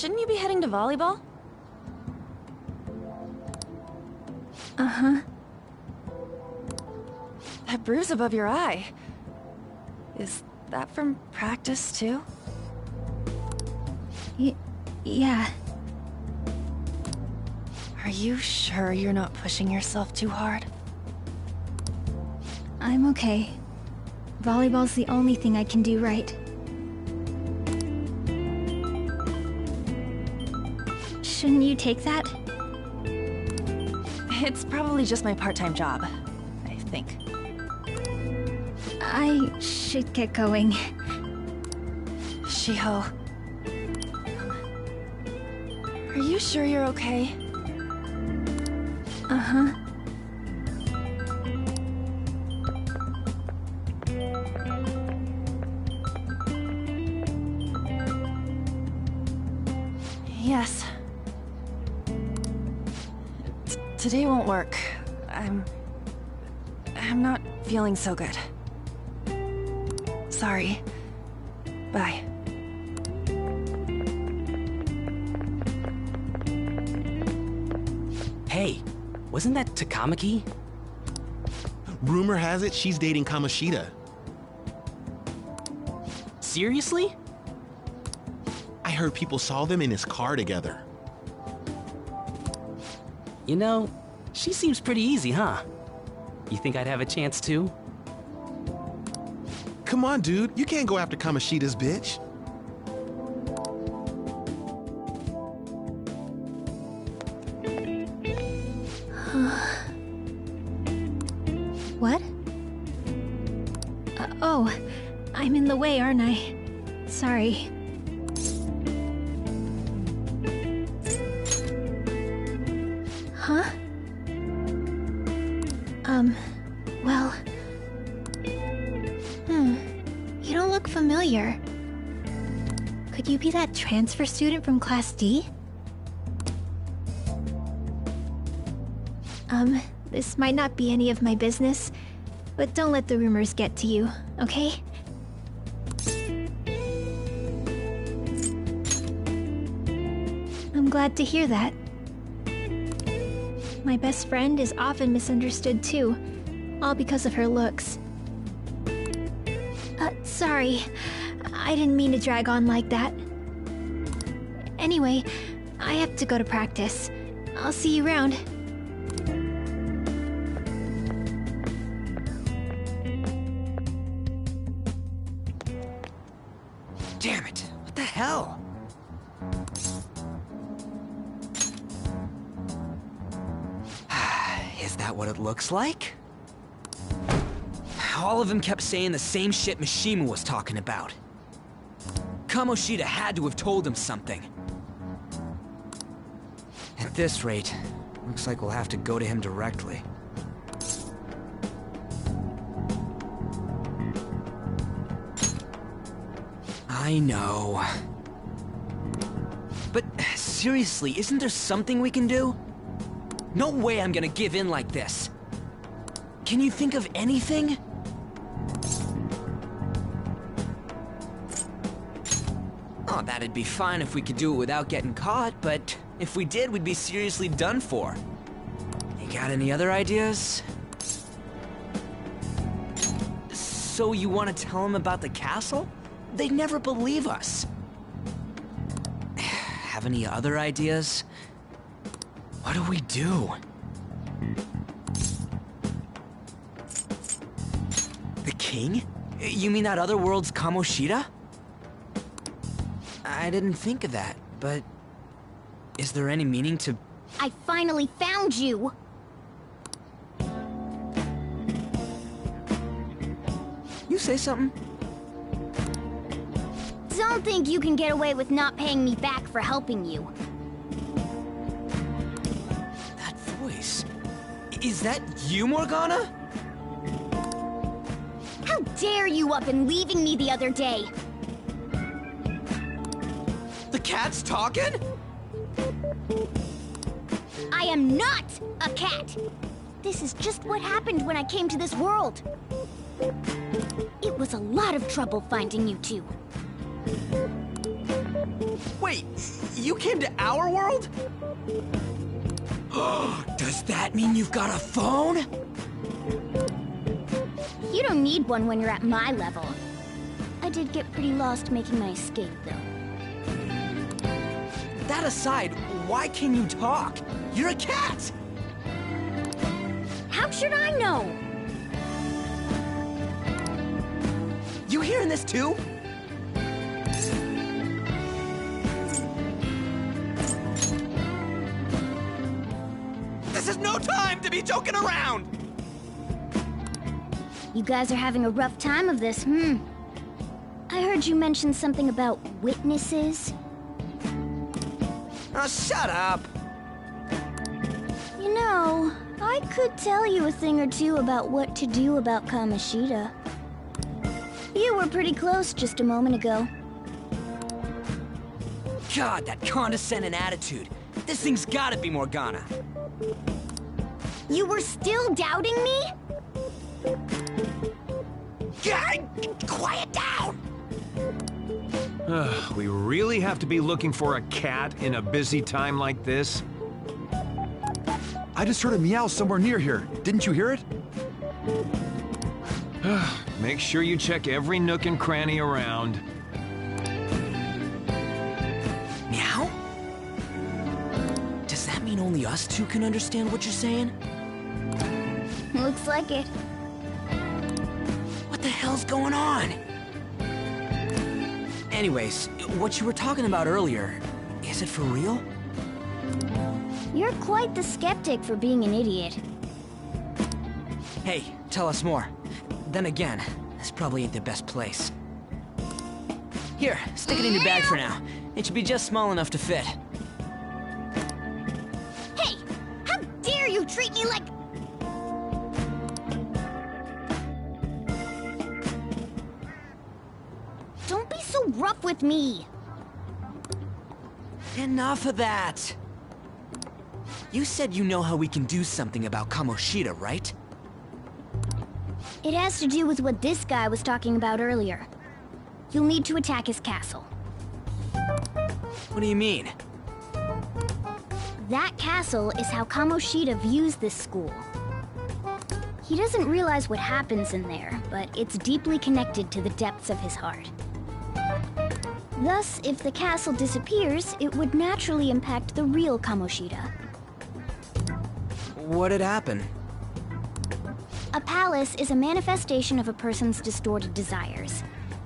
shouldn't you be heading to volleyball? Uh-huh. That bruise above your eye. Is that from practice, too? Yeah. Are you sure you're not pushing yourself too hard? I'm okay. Volleyball's the only thing I can do right. Shouldn't you take that? It's probably just my part-time job, I think. I should get going. Shiho. Are you sure you're okay? Uh-huh. Yes. Today won't work. I'm not feeling so good. Sorry. Bye. Hey, wasn't that Takamaki? Rumor has it she's dating Kamoshida. Seriously? I heard people saw them in his car together. You know, she seems pretty easy, huh? You think I'd have a chance too? Come on, dude. You can't go after Kamoshida's bitch. What? Oh, I'm in the way, aren't I? Sorry. Huh? Well... You don't look familiar. Could you be that transfer student from Class D? This might not be any of my business, but don't let the rumors get to you, okay? I'm glad to hear that. My best friend is often misunderstood too, all because of her looks. Sorry. I didn't mean to drag on like that. Anyway, I have to go to practice. I'll see you around. Damn it! What the hell? Is that what it looks like? All of them kept saying the same shit Mishima was talking about. Kamoshida had to have told him something. At this rate, looks like we'll have to go to him directly. I know. But seriously, isn't there something we can do? No way I'm gonna give in like this. Can you think of anything? Oh, that'd be fine if we could do it without getting caught, but if we did, we'd be seriously done for. You got any other ideas? So you want to tell them about the castle? They'd never believe us. Have any other ideas? What do we do? The king? You mean that other world's Kamoshida? I didn't think of that, but... is there any meaning to... I finally found you! You say something? Don't think you can get away with not paying me back for helping you. That voice... is that you, Morgana? How dare you up and leaving me the other day? The cat's talking? I am not a cat! This is just what happened when I came to this world. It was a lot of trouble finding you two. Wait, you came to our world? Does that mean you've got a phone? You don't need one when you're at my level. I did get pretty lost making my escape, though. That aside, why can you talk? You're a cat! How should I know? You hearing this too? This is no time to be joking around! You guys are having a rough time of this, I heard you mention something about witnesses. Oh, shut up! You know, I could tell you a thing or two about what to do about Kamoshida. You were pretty close just a moment ago. God, that condescending attitude. This thing's gotta be Morgana. You were still doubting me? God, quiet down! We really have to be looking for a cat in a busy time like this? I just heard a meow somewhere near here. Didn't you hear it? Make sure you check every nook and cranny around. Meow? Does that mean only us two can understand what you're saying? Looks like it. What the hell's going on? Anyways, what you were talking about earlier, is it for real? You're quite the skeptic for being an idiot. Hey, tell us more. Then again, this probably ain't the best place. Here, stick it in your bag for now. It should be just small enough to fit. Hey! How dare you treat me like... Don't be so rough with me! Enough of that! You said you know how we can do something about Kamoshida, right? It has to do with what this guy was talking about earlier. You'll need to attack his castle. What do you mean? That castle is how Kamoshida views this school. He doesn't realize what happens in there, but it's deeply connected to the depths of his heart. Thus, if the castle disappears, it would naturally impact the real Kamoshida. What'd happen? A palace is a manifestation of a person's distorted desires.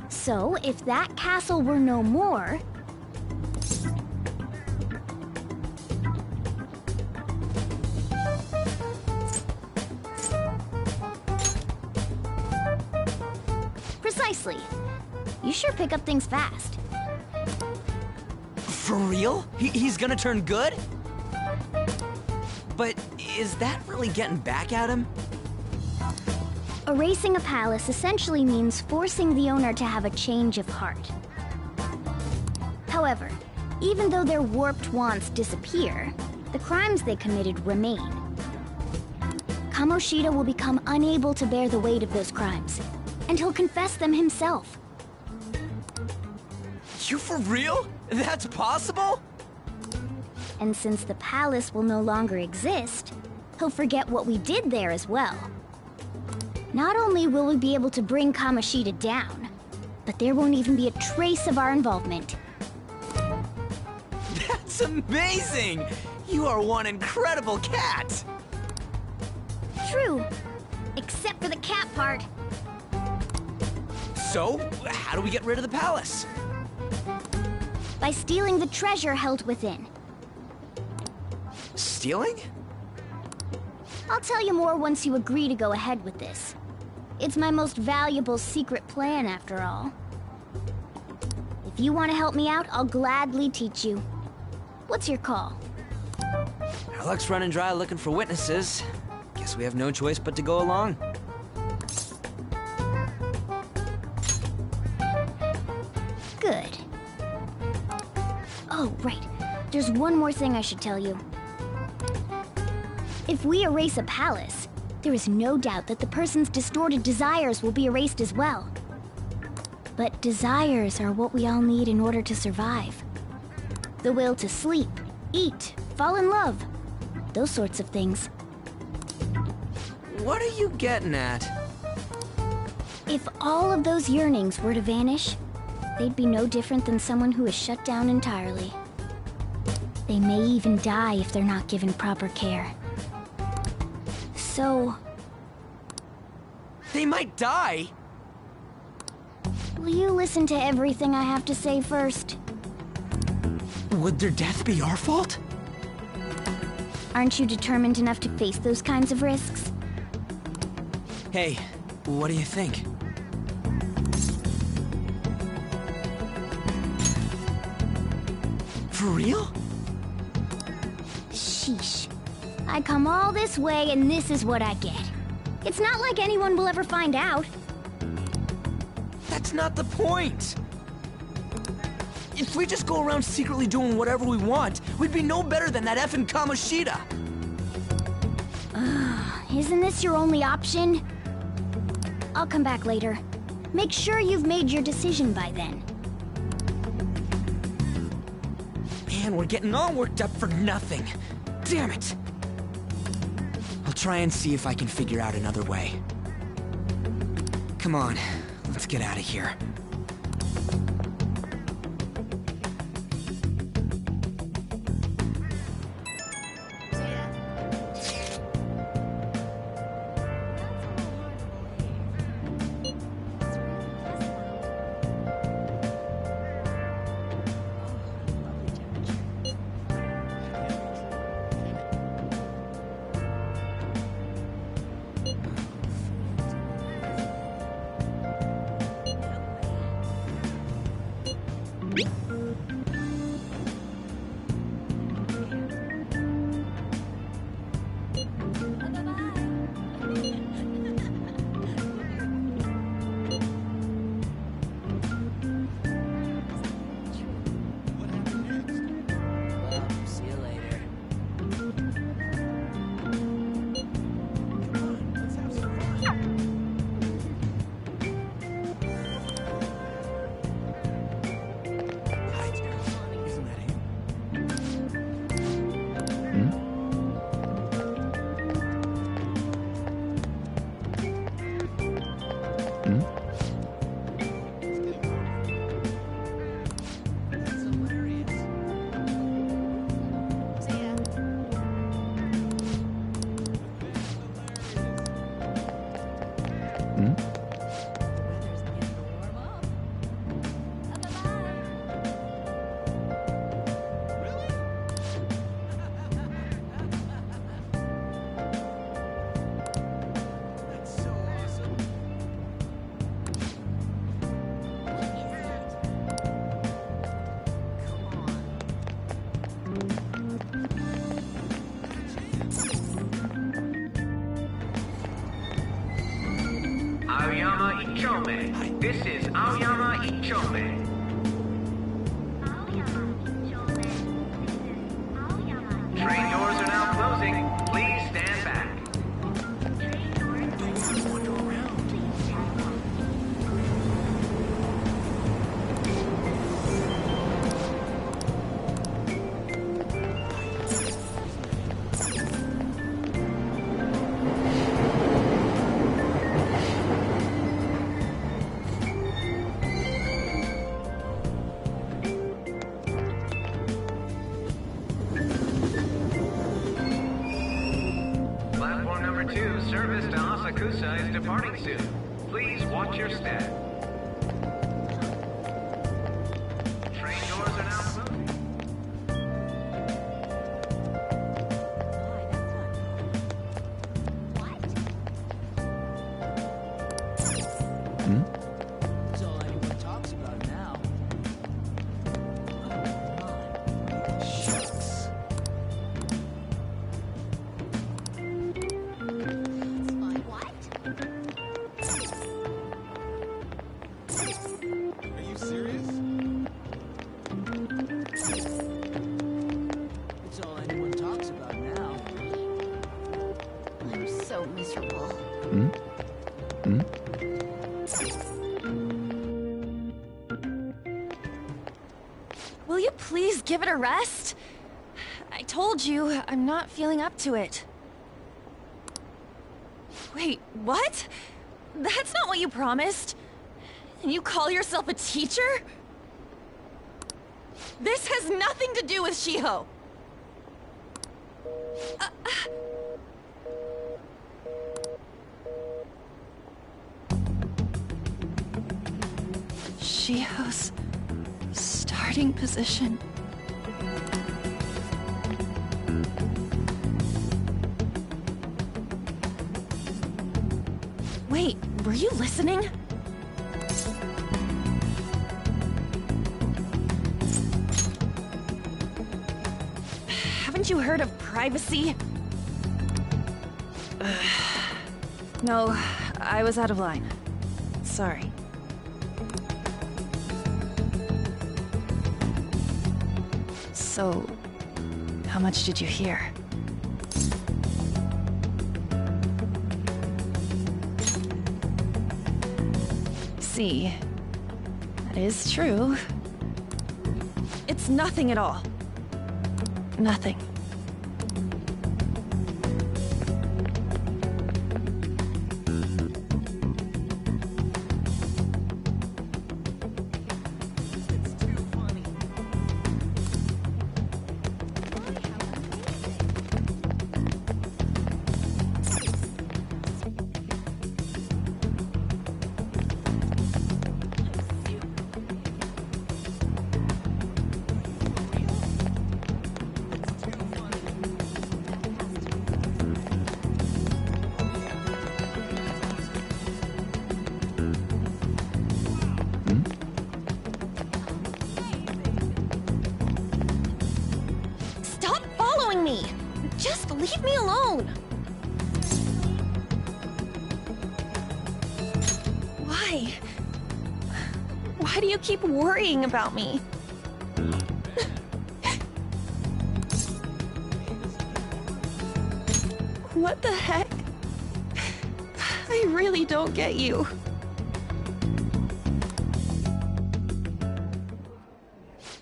So, if that castle were no more... Precisely. You sure pick up things fast. For real? He's gonna turn good? But is that really getting back at him? Erasing a palace essentially means forcing the owner to have a change of heart. However, even though their warped wants disappear, the crimes they committed remain. Kamoshida will become unable to bear the weight of those crimes, and he'll confess them himself. You for real? That's possible? And since the palace will no longer exist, he'll forget what we did there as well. Not only will we be able to bring Kamoshida down, but there won't even be a trace of our involvement. That's amazing! You are one incredible cat! True, except for the cat part. So, how do we get rid of the palace? By stealing the treasure held within. Stealing? I'll tell you more once you agree to go ahead with this. It's my most valuable secret plan, after all. If you want to help me out, I'll gladly teach you. What's your call? Our luck's running dry looking for witnesses. Guess we have no choice but to go along. Good. Oh, right. There's one more thing I should tell you. If we erase a palace, there is no doubt that the person's distorted desires will be erased as well. But desires are what we all need in order to survive. The will to sleep, eat, fall in love. Those sorts of things. What are you getting at? If all of those yearnings were to vanish, they'd be no different than someone who is shut down entirely. They may even die if they're not given proper care. So, They might die? will you listen to everything I have to say first? Would their death be our fault? Aren't you determined enough to face those kinds of risks? Hey, what do you think? For real? Sheesh. I come all this way and this is what I get. It's not like anyone will ever find out. That's not the point! If we just go around secretly doing whatever we want, we'd be no better than that effing Kamoshida! Isn't this your only option? I'll come back later. Make sure you've made your decision by then. Man, we're getting all worked up for nothing. Damn it! I'll try and see if I can figure out another way. Come on, let's get out of here. See you later. Aoyama Ichome. This is Aoyama Ichome. Train doors are now closing. Please stand back. Platform number 2, service to Asakusa is departing soon. Please watch your step. Train doors are now closing. That's all anyone talks about now. Shucks. Are you serious? That's all anyone talks about now. I'm so miserable. Will you please give it a rest? I told you, I'm not feeling up to it. Wait, what? That's not what you promised. And you call yourself a teacher? This has nothing to do with Shiho. Shiho's starting position. Wait, were you listening? Haven't you heard of privacy? No, I was out of line. Sorry. So, how much did you hear? See, that is true. It's nothing at all. Nothing. Just leave me alone! Why? Why do you keep worrying about me? What the heck? I really don't get you.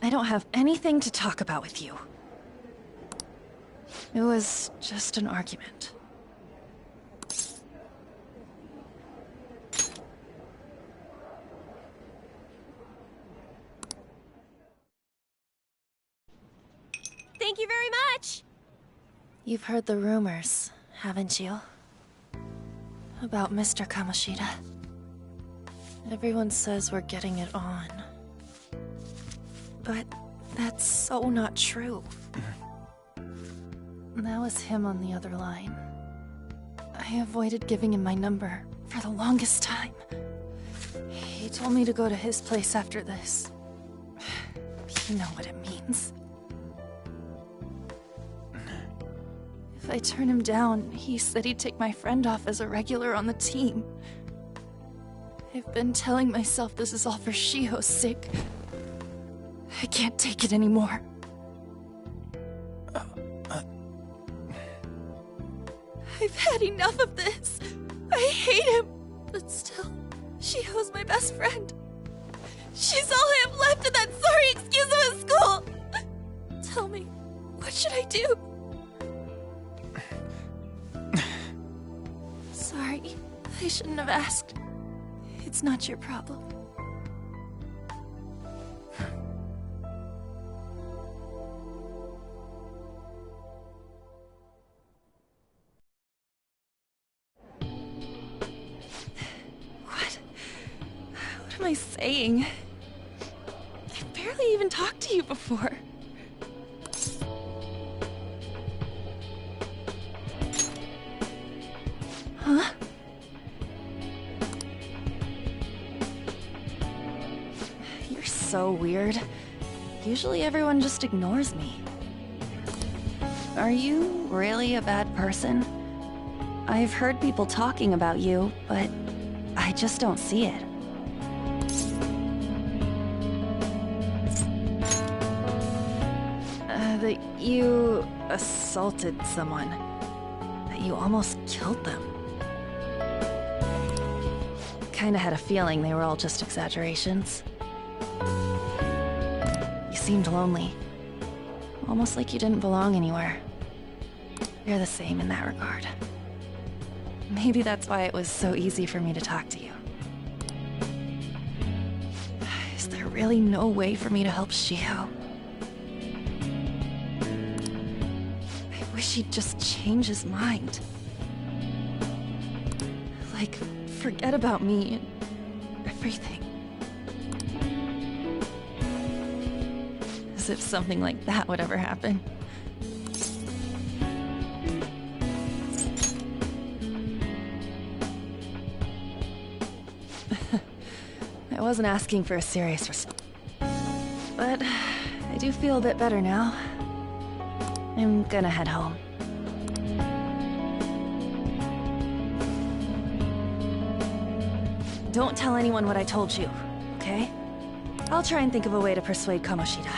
I don't have anything to talk about with you. It was just an argument. Thank you very much! You've heard the rumors, haven't you? About Mr. Kamoshida. Everyone says we're getting it on. But that's so not true. That was him on the other line. I avoided giving him my number for the longest time. He told me to go to his place after this. You know what it means. If I turn him down, he said he'd take my friend off as a regular on the team. I've been telling myself this is all for Shiho's sake. I can't take it anymore. I've had enough of this. I hate him. But still, Shiho's my best friend. She's all I have left in that sorry excuse of a school. Tell me, what should I do? Sorry, I shouldn't have asked. It's not your problem. What am I saying? I've barely even talked to you before. Huh? You're so weird. Usually everyone just ignores me. Are you really a bad person? I've heard people talking about you, but I just don't see it. That you assaulted someone. That you almost killed them. Kinda had a feeling they were all just exaggerations. You seemed lonely. almost like you didn't belong anywhere. You're the same in that regard. Maybe that's why it was so easy for me to talk to you. Is there really no way for me to help Shiho? I wish he'd just change his mind. Like, forget about me and everything. As if something like that would ever happen. I wasn't asking for a serious response. But I do feel a bit better now. I'm gonna head home. Don't tell anyone what I told you, okay? I'll try and think of a way to persuade Kamoshida.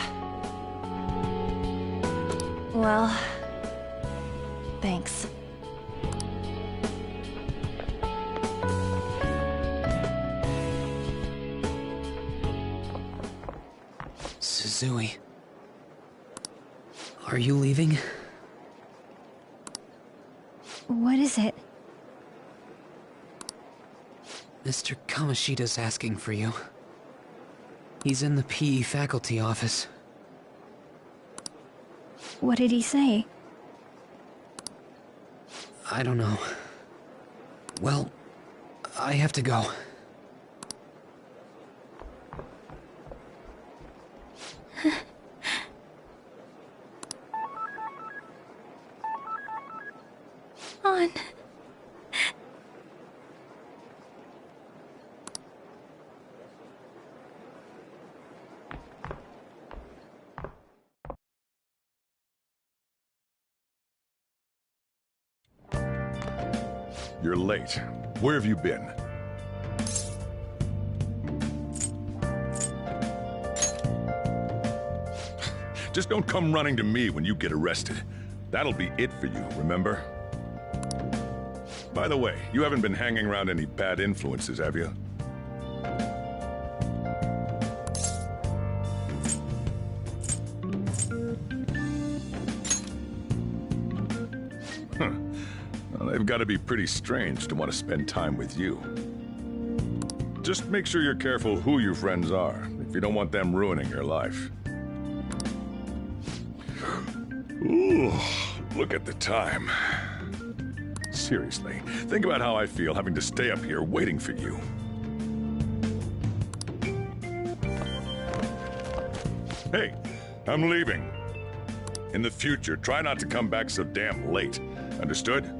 Well, thanks. Suzui. Are you leaving? What is it? Mr. Kamoshida's asking for you. He's in the PE faculty office. What did he say? I don't know. Well, I have to go. On. You're late. Where have you been? Just don't come running to me when you get arrested. That'll be it for you, remember? By the way, you haven't been hanging around any bad influences, have you? Huh. Well, they've got to be pretty strange to want to spend time with you. Just make sure you're careful who your friends are, if you don't want them ruining your life. Ooh, look at the time. Seriously, think about how I feel having to stay up here waiting for you. Hey, I'm leaving. In the future, try not to come back so damn late. Understood?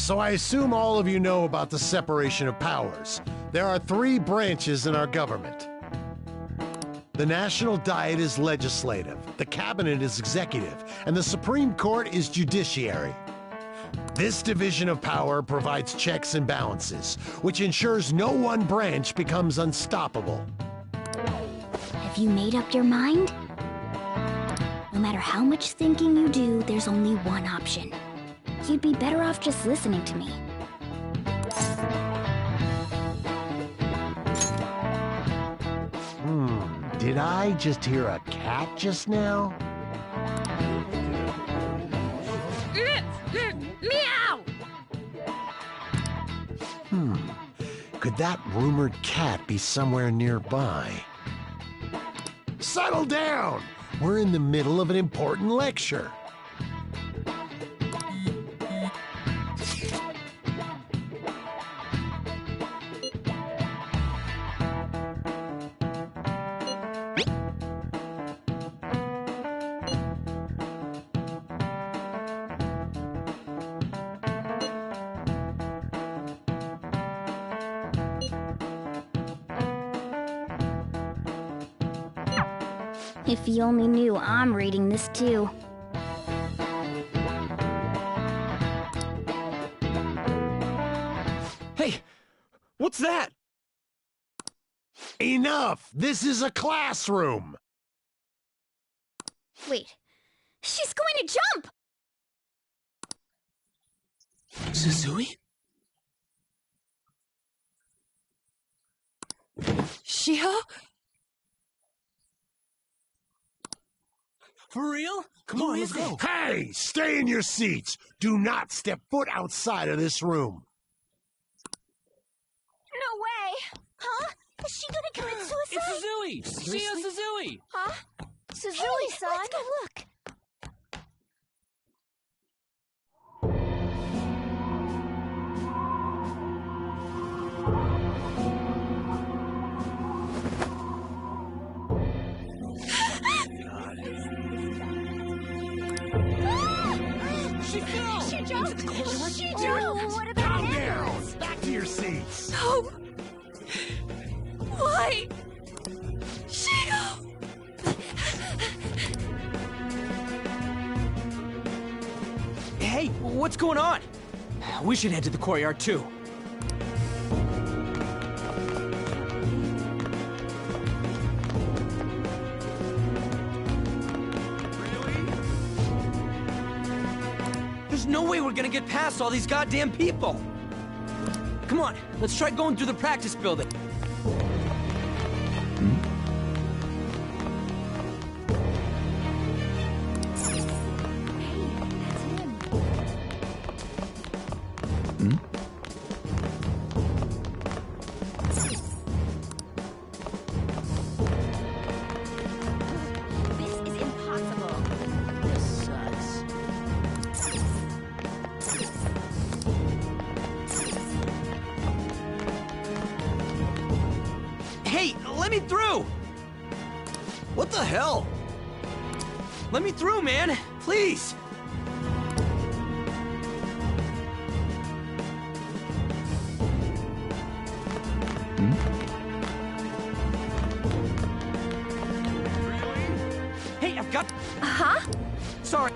So I assume all of you know about the separation of powers. There are 3 branches in our government. The National Diet is legislative, the Cabinet is executive, and the Supreme Court is judiciary. This division of power provides checks and balances, which ensures no one branch becomes unstoppable. Have you made up your mind? No matter how much thinking you do, there's only one option. You'd be better off just listening to me. Did I just hear a cat just now? Meow! Could that rumored cat be somewhere nearby? Settle down! We're in the middle of an important lecture. If you only knew I'm reading this too. Hey, what's that? Enough! This is a classroom! Wait, she's going to jump! Suzui? Shiho? For real? Come on, let's go. Hey! Stay in your seats! Do not step foot outside of this room! No way! Huh? Is she gonna commit suicide? It's Suzui! Shio Suzui! Huh? Suzui-san? Let's go look! She fell! She jumped! She jumped! Oh, what about Calm Harris? down! Back to your seats! No! Why? Shiho! Hey, what's going on? We should head to the courtyard too. There's no way we're gonna get past all these goddamn people! Come on, let's try going through the practice building. This is impossible. This sucks. Hey, let me through! What the hell? Let me through, man! Please! Hey, I've got... Huh? Sorry.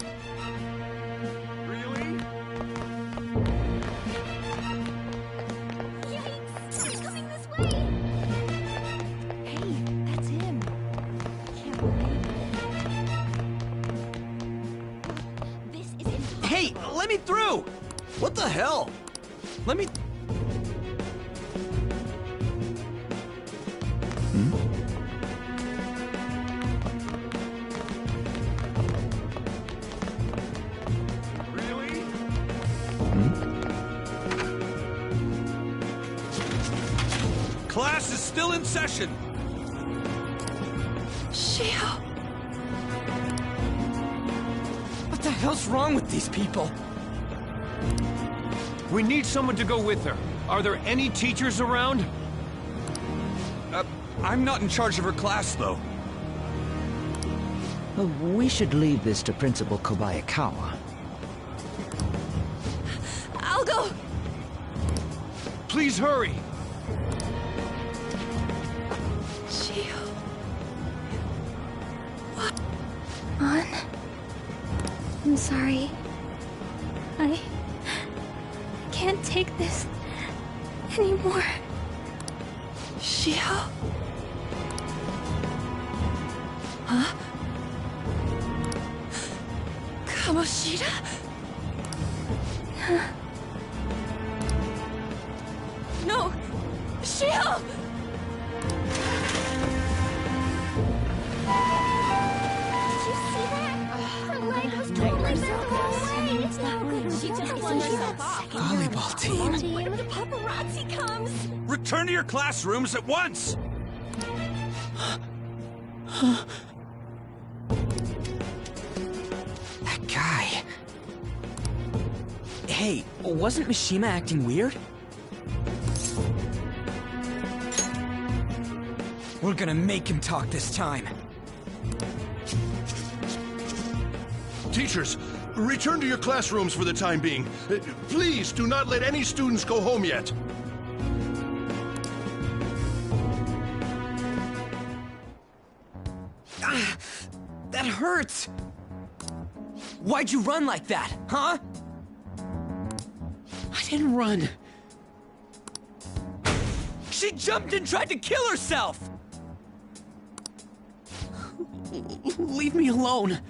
Yikes! He's coming this way! Hey, that's him. Can't believe it. This is impossible. Hey, let me through! What the hell? Let me... Class is still in session. Shiho! What the hell's wrong with these people? We need someone to go with her. Are there any teachers around? I'm not in charge of her class, though. We should leave this to Principal Kobayakawa. I'll go Shio! Please hurry! Shio... On. I'm sorry. I can't take this anymore. Shio? Huh? Kamoshida? No! Shio! Did you see that? Her leg was totally bent the wrong way. It's not good. She just flung herself off. Volleyball team. The paparazzi comes. Return to your classrooms at once! That guy. Hey, wasn't Mishima acting weird? We're gonna make him talk this time. Teachers, return to your classrooms for the time being. Please do not let any students go home yet. Ah, that hurts! Why'd you run like that, huh? I didn't run. She jumped and tried to kill herself! Leave me alone.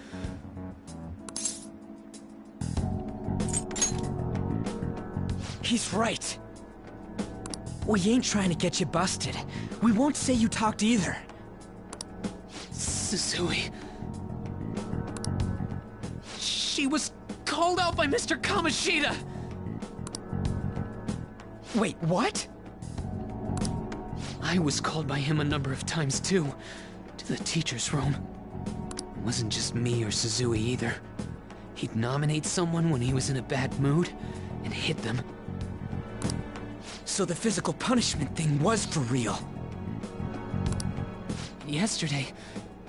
He's right. We ain't trying to get you busted. We won't say you talked either. Susui. She was called out by Mr. Kamoshida! Wait, what? I was called by him a number of times too, to the teacher's room. It wasn't just me or Susui either. He'd nominate someone when he was in a bad mood, and hit them. So the physical punishment thing was for real. Yesterday,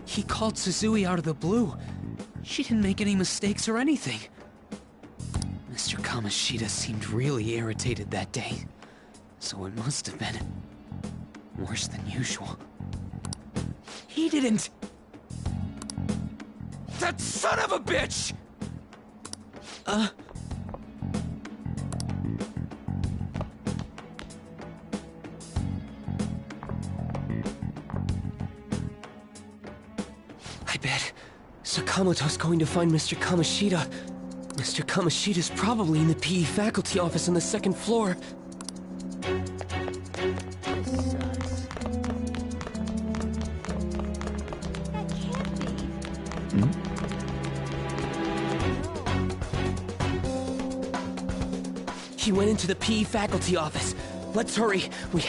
he called Susui out of the blue. She didn't make any mistakes or anything. Mr. Kamoshida seemed really irritated that day, so it must have been worse than usual. He didn't... That son of a bitch! I bet Sakamoto's going to find Mr. Kamoshida. Mr. Kamoshida's probably in the PE faculty office on the second floor. He went into the PE faculty office. Let's hurry. We...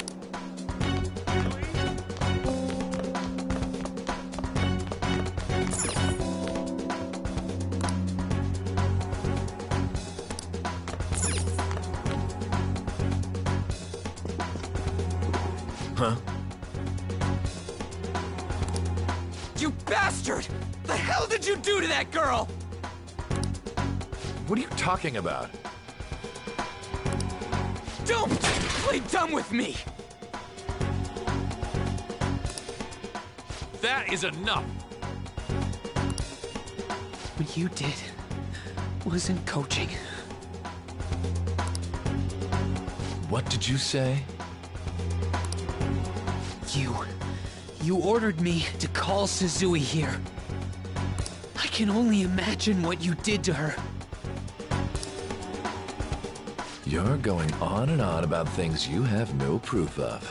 Huh? You bastard! The hell did you do to that girl? What are you talking about? Don't play dumb with me! That is enough! What you did wasn't coaching. What did you say? You ordered me to call Susui here. I can only imagine what you did to her. You're going on and on about things you have no proof of.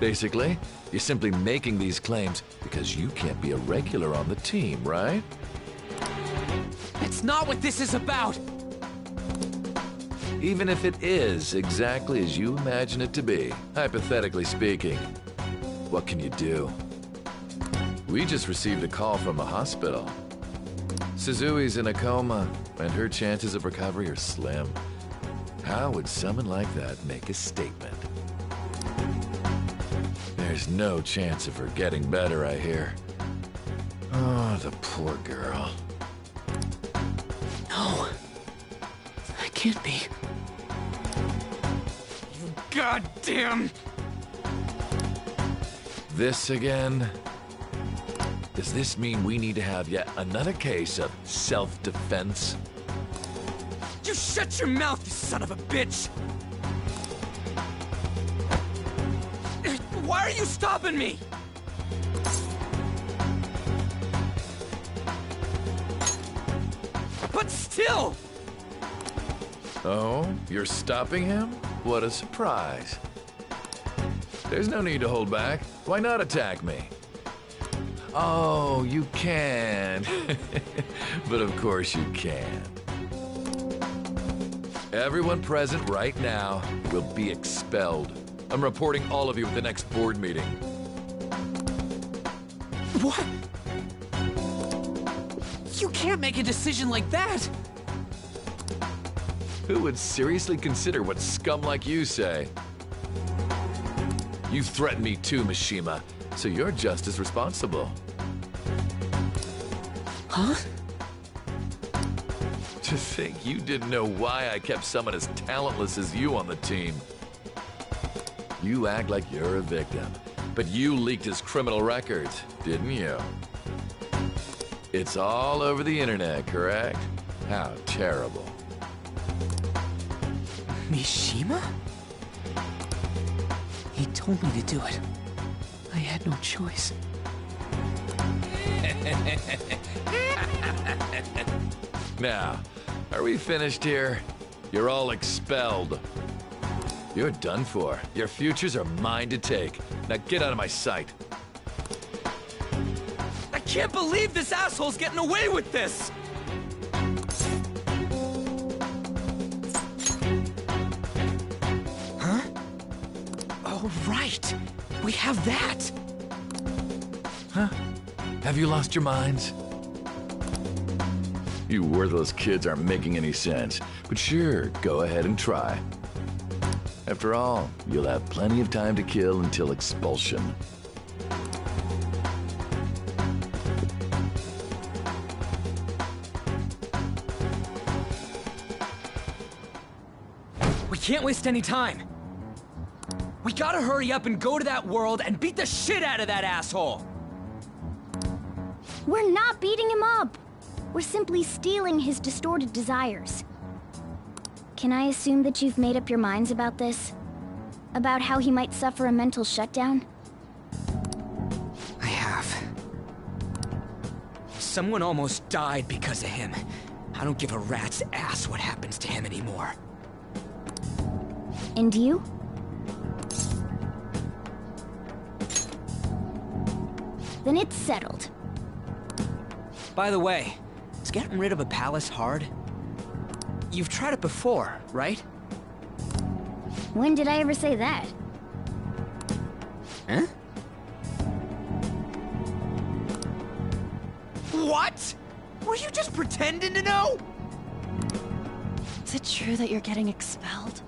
Basically, you're simply making these claims because you can't be a regular on the team, right? That's not what this is about! Even if it is exactly as you imagine it to be, hypothetically speaking, what can you do? We just received a call from the hospital. Suzui's in a coma, and her chances of recovery are slim. How would someone like that make a statement? There's no chance of her getting better, I hear. Oh, the poor girl. No. That can't be. God damn! This again? Does this mean we need to have yet another case of self-defense? You shut your mouth, you son of a bitch! Why are you stopping me? But still! Oh, you're stopping him? What a surprise. There's no need to hold back. Why not attack me? Oh, you can. But of course you can. Everyone present right now will be expelled. I'm reporting all of you at the next board meeting. What? You can't make a decision like that! Who would seriously consider what scum like you say? You threatened me too, Mishima, so you're just as responsible. Huh? To think you didn't know why I kept someone as talentless as you on the team. You act like you're a victim, but you leaked his criminal records, didn't you? It's all over the internet, correct? How terrible. Mishima? He told me to do it. I had no choice. Now, are we finished here? You're all expelled. You're done for. Your futures are mine to take. Now get out of my sight. I can't believe this asshole's getting away with this! Huh? Oh, right. We have that. Huh? Have you lost your minds? You worthless kids aren't making any sense, but sure, go ahead and try. After all, you'll have plenty of time to kill until expulsion. We can't waste any time. We gotta hurry up and go to that world and beat the shit out of that asshole! We're not beating him up! We're simply stealing his distorted desires. Can I assume that you've made up your minds about this? About how he might suffer a mental shutdown? I have. Someone almost died because of him. I don't give a rat's ass what happens to him anymore. And you? Then it's settled. By the way, is getting rid of a palace hard? You've tried it before, right? When did I ever say that? Huh? What? Were you just pretending to know? Is it true that you're getting expelled?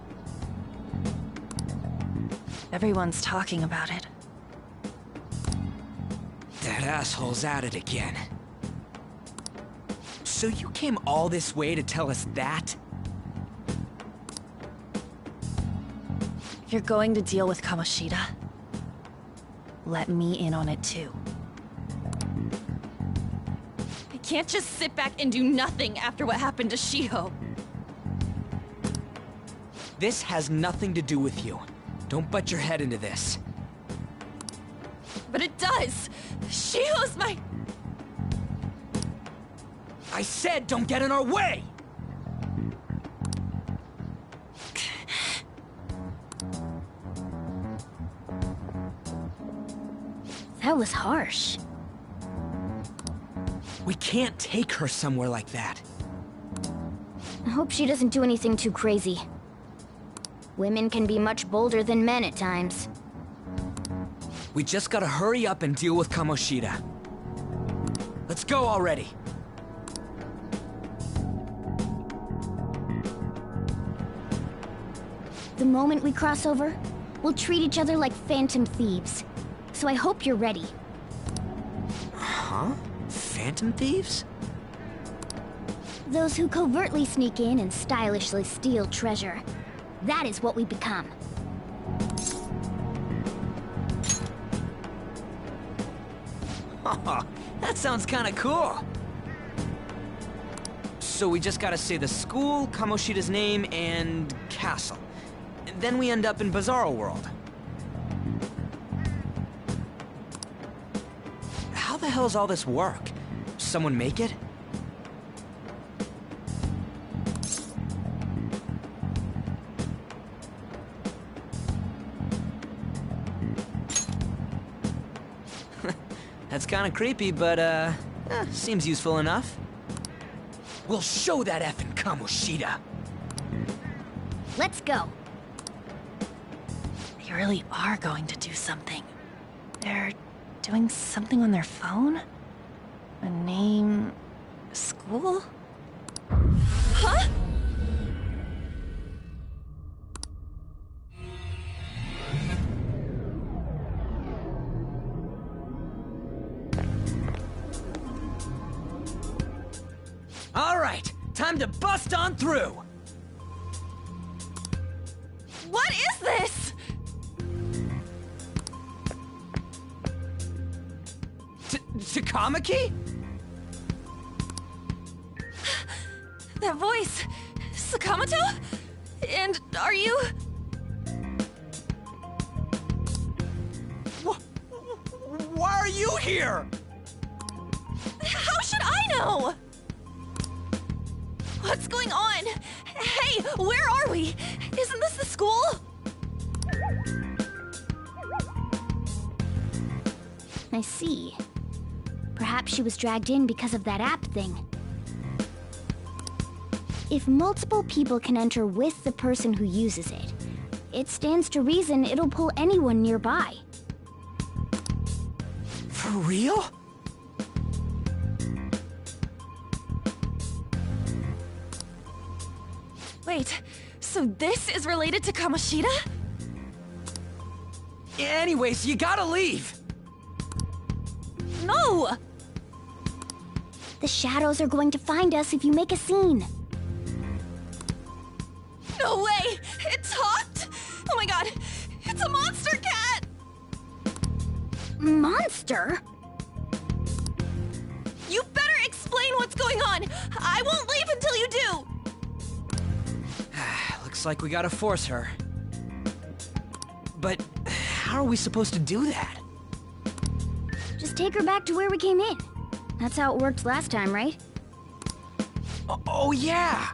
Everyone's talking about it. That asshole's at it again. So you came all this way to tell us that? If you're going to deal with Kamoshida, let me in on it too. I can't just sit back and do nothing after what happened to Shiho. This has nothing to do with you. Don't butt your head into this. But it does! Shiho's my... I said don't get in our way! That was harsh. We can't take her somewhere like that. I hope she doesn't do anything too crazy. Women can be much bolder than men at times. We just gotta hurry up and deal with Kamoshida. Let's go already. The moment we cross over, we'll treat each other like phantom thieves. So I hope you're ready. Huh? Phantom thieves? Those who covertly sneak in and stylishly steal treasure. That is what we become. Oh, that sounds kinda cool. So we just gotta say the school, Kamoshida's name, and castle. Then we end up in Bizarro World. How the hell's all this work? Someone make it? That's kinda creepy, but, seems useful enough. We'll show that effing Kamoshida. Let's go. They really are going to do something. They're doing something on their phone? A name... school? Huh? All right, time to bust on through. What is this? Takamaki? That voice... Sakamoto? And are you... Why are you here? How should I know? What's going on? Hey, where are we? Isn't this the school? I see. Perhaps she was dragged in because of that app thing. If multiple people can enter with the person who uses it, it stands to reason it'll pull anyone nearby. For real? Wait, so this is related to Kamoshida? Anyways, you gotta leave. No! The shadows are going to find us if you make a scene. No way! It talked? Oh my god, it's a monster cat! Monster? You better explain what's going on! I won't leave until you do! Looks like we gotta force her. But how are we supposed to do that? Just take her back to where we came in. That's how it worked last time, right? Oh yeah!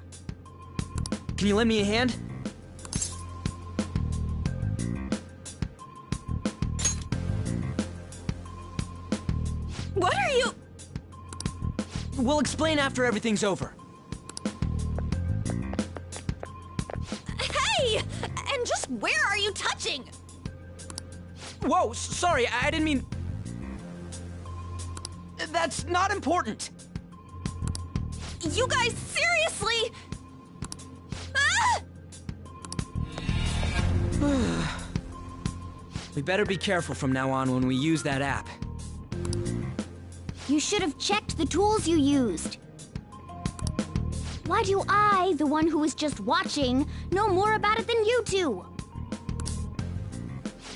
Can you lend me a hand? What are you... We'll explain after everything's over. Hey! And just where are you touching? Whoa, sorry, I didn't mean... That's not important. You guys, seriously? Ah! We better be careful from now on when we use that app. You should have checked the tools you used. Why do I, the one who was just watching, know more about it than you two?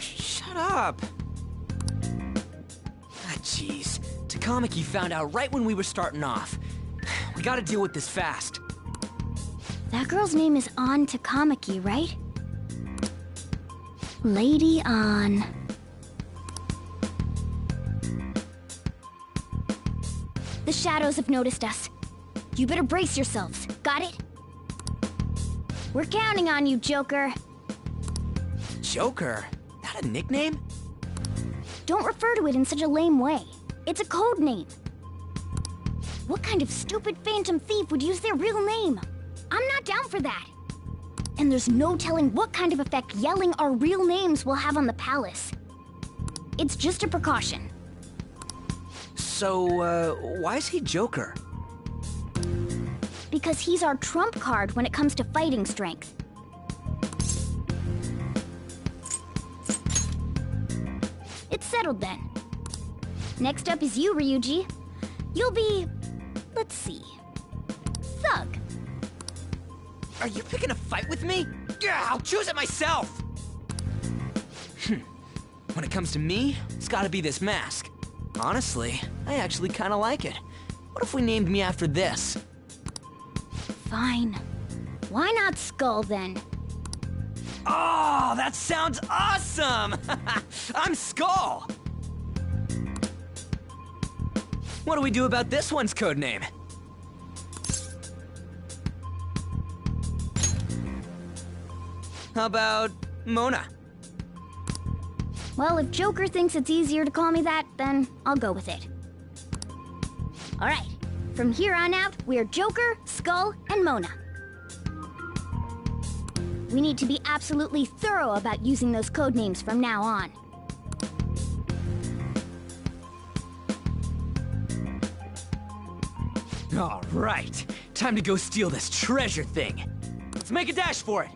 Shut up. Jeez. Takamaki found out right when we were starting off. We gotta deal with this fast. That girl's name is An Takamaki, right? Lady An. The shadows have noticed us. You better brace yourselves. Got it? We're counting on you, Joker. Joker? That a nickname? Don't refer to it in such a lame way. It's a code name. What kind of stupid phantom thief would use their real name? I'm not down for that. And there's no telling what kind of effect yelling our real names will have on the palace. It's just a precaution. So, why is he Joker? Because he's our trump card when it comes to fighting strength. It's settled then. Next up is you, Ryuji. You'll be... let's see... Thug. Are you picking a fight with me? Yeah, I'll choose it myself! When it comes to me, it's gotta be this mask. Honestly, I actually kinda like it. What if we named me after this? Fine. Why not Skull, then? Oh, that sounds awesome! I'm Skull! What do we do about this one's codename? How about Mona? Well, if Joker thinks it's easier to call me that, then I'll go with it. Alright, from here on out, we're Joker, Skull, and Mona. We need to be absolutely thorough about using those codenames from now on. All right, time to go steal this treasure thing. Let's make a dash for it.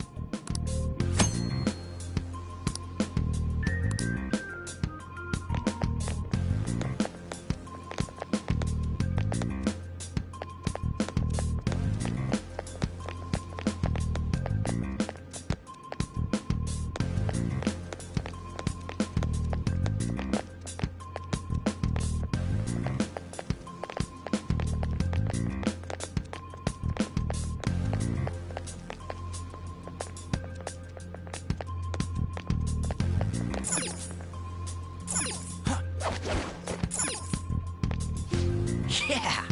Yeah!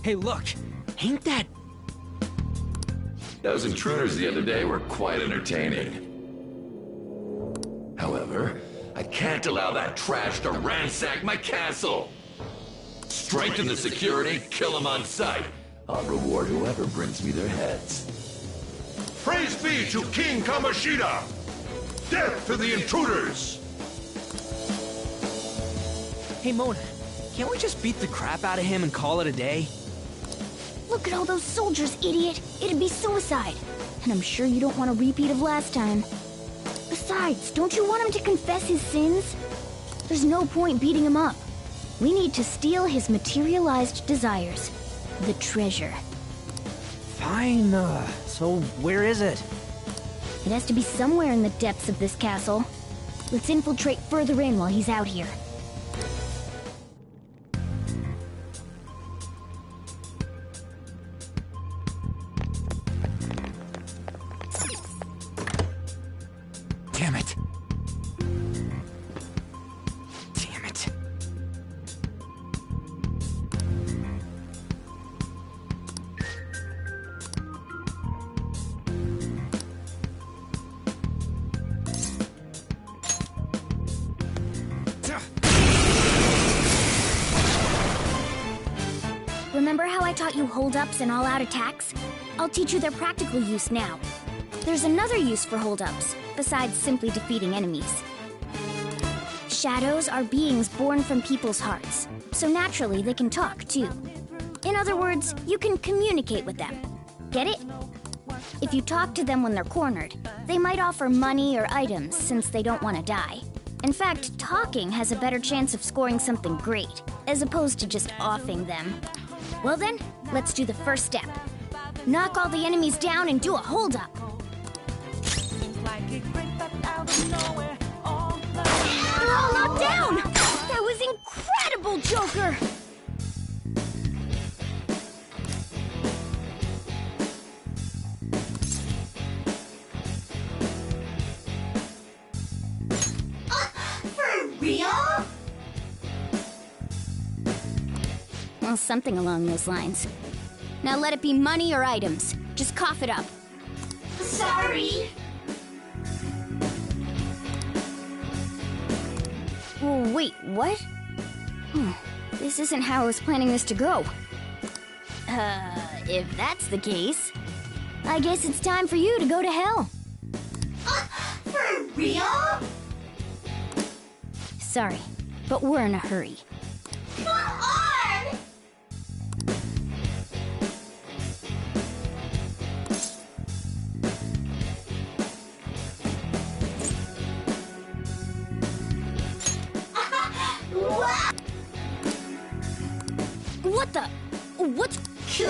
Hey, look! Ain't that... Those intruders the other day were quite entertaining. However, I can't allow that trash to ransack my castle! Strengthen the security, kill them on sight. I'll reward whoever brings me their heads. Praise be to King Kamoshida! Death to the intruders! Hey, Mona, can't we just beat the crap out of him and call it a day? Look at all those soldiers, idiot! It'd be suicide. And I'm sure you don't want a repeat of last time. Besides, don't you want him to confess his sins? There's no point beating him up. We need to steal his materialized desires. The treasure. Fine, so where is it? It has to be somewhere in the depths of this castle. Let's infiltrate further in while he's out here. Damn it. Damn it. Remember how I taught you hold-ups and all-out attacks? I'll teach you their practical use now. There's another use for hold-ups, besides simply defeating enemies. Shadows are beings born from people's hearts, so naturally they can talk, too. In other words, you can communicate with them. Get it? If you talk to them when they're cornered, they might offer money or items since they don't want to die. In fact, talking has a better chance of scoring something great, as opposed to just offing them. Well then, let's do the first step. Knock all the enemies down and do a hold-up. They're all knocked down! That was incredible, Joker! For real? Well, something along those lines. Now let it be money or items. Just cough it up. Sorry. Oh, wait, what? This isn't how I was planning this to go. If that's the case, I guess it's time for you to go to hell. For real? Sorry, but we're in a hurry. Come on! What the? What's... Cool!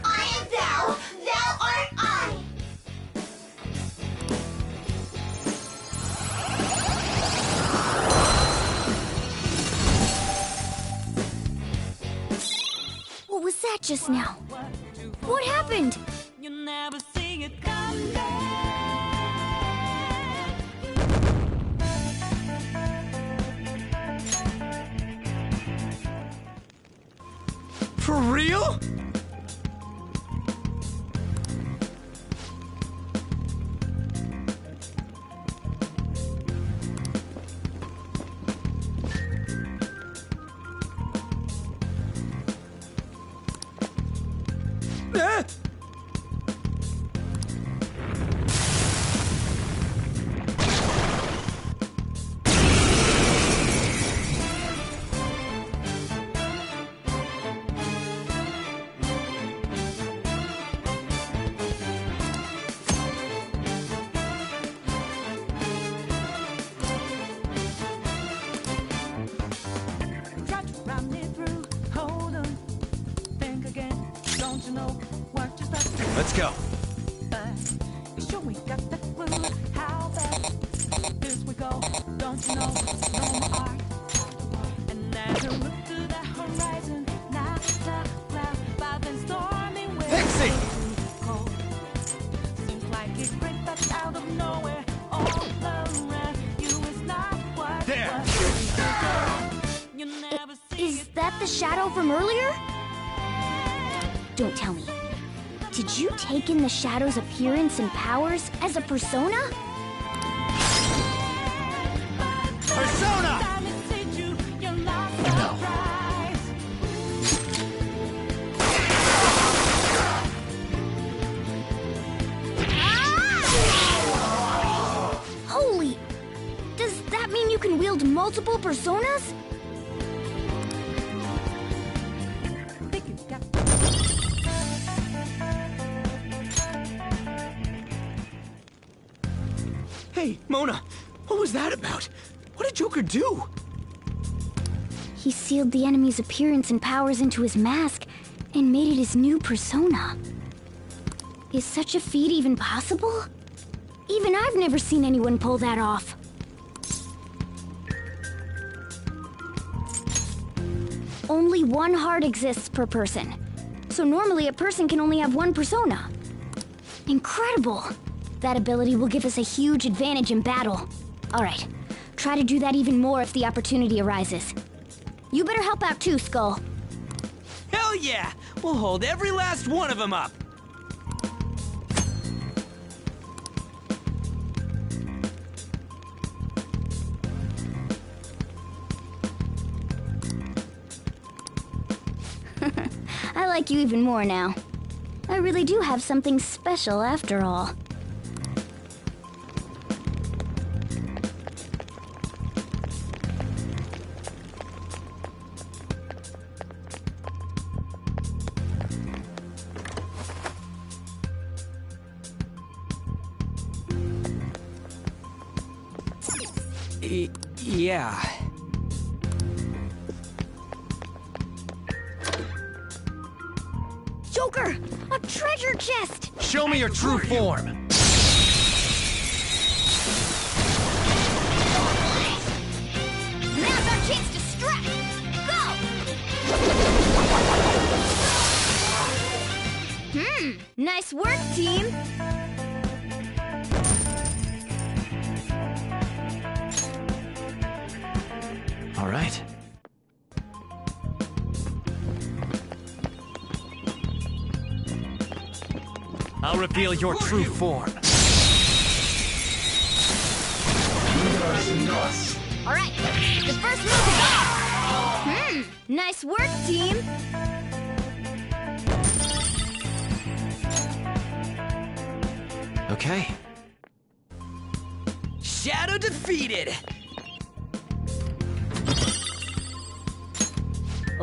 I am thou, thou art I! What was that just now? What happened? You never see it coming. For real? Ah! Try to run me through. Hold on. Think again. Don't you know what you're supposed to do? Let's go. Sure we got the clue. How fast this we go? Don't you know? No more art. And as you look to the horizon, not a cloud, but then stormy winds. Pixie! Cold. Seems like it crept up out of nowhere. All around you is not what. There. You never see Is that the shadow from earlier? Don't tell me. Did you take in the shadow's appearance and powers as a persona? Persona! No. Holy! Does that mean you can wield multiple personas? Hey, Mona, what was that about? What did Joker do? He sealed the enemy's appearance and powers into his mask and made it his new persona. Is such a feat even possible? Even I've never seen anyone pull that off. Only one heart exists per person. So normally a person can only have one persona. Incredible! That ability will give us a huge advantage in battle. Alright, try to do that even more if the opportunity arises. You better help out too, Skull. Hell yeah! We'll hold every last one of them up! I like you even more now. I really do have something special after all. Yeah. Joker! A treasure chest! Show me your true form. Now's our chance to strike! Go! Nice work, team! All right. I'll reveal your true form. Alright, the first move is off! Nice work, team! Okay. Shadow defeated!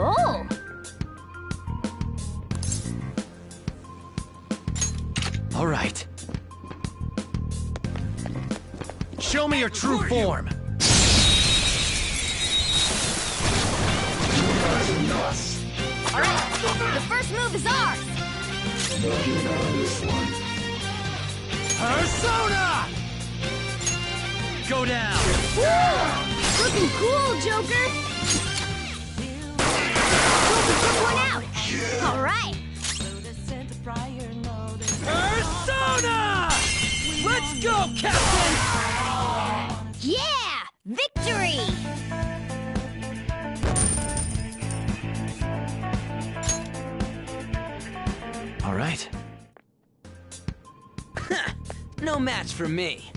Oh! All right. Show me your true form! Alright, the first move is ours! Persona! Go down! Woo! Looking cool, Joker! Joker took one out! Alright! Persona! Let's go, Captain! Yeah! Victory! All right. No match for me.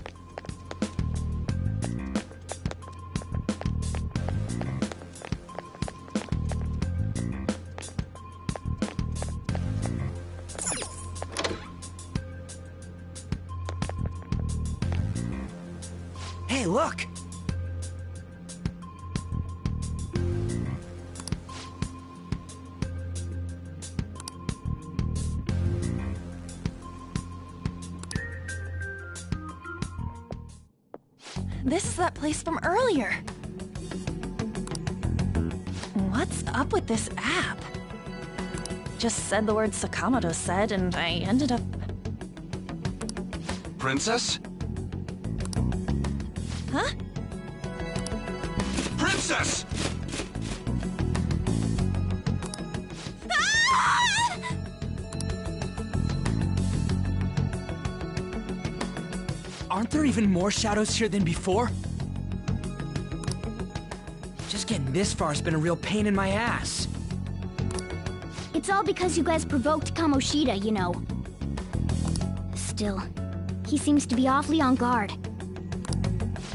Hey, look! This is that place from earlier. What's up with this app? Just said the word Sakamoto said, and I ended up... Princess? Huh? Princess! Aren't there even more shadows here than before? Just getting this far has been a real pain in my ass. It's all because you guys provoked Kamoshida, you know. Still, he seems to be awfully on guard.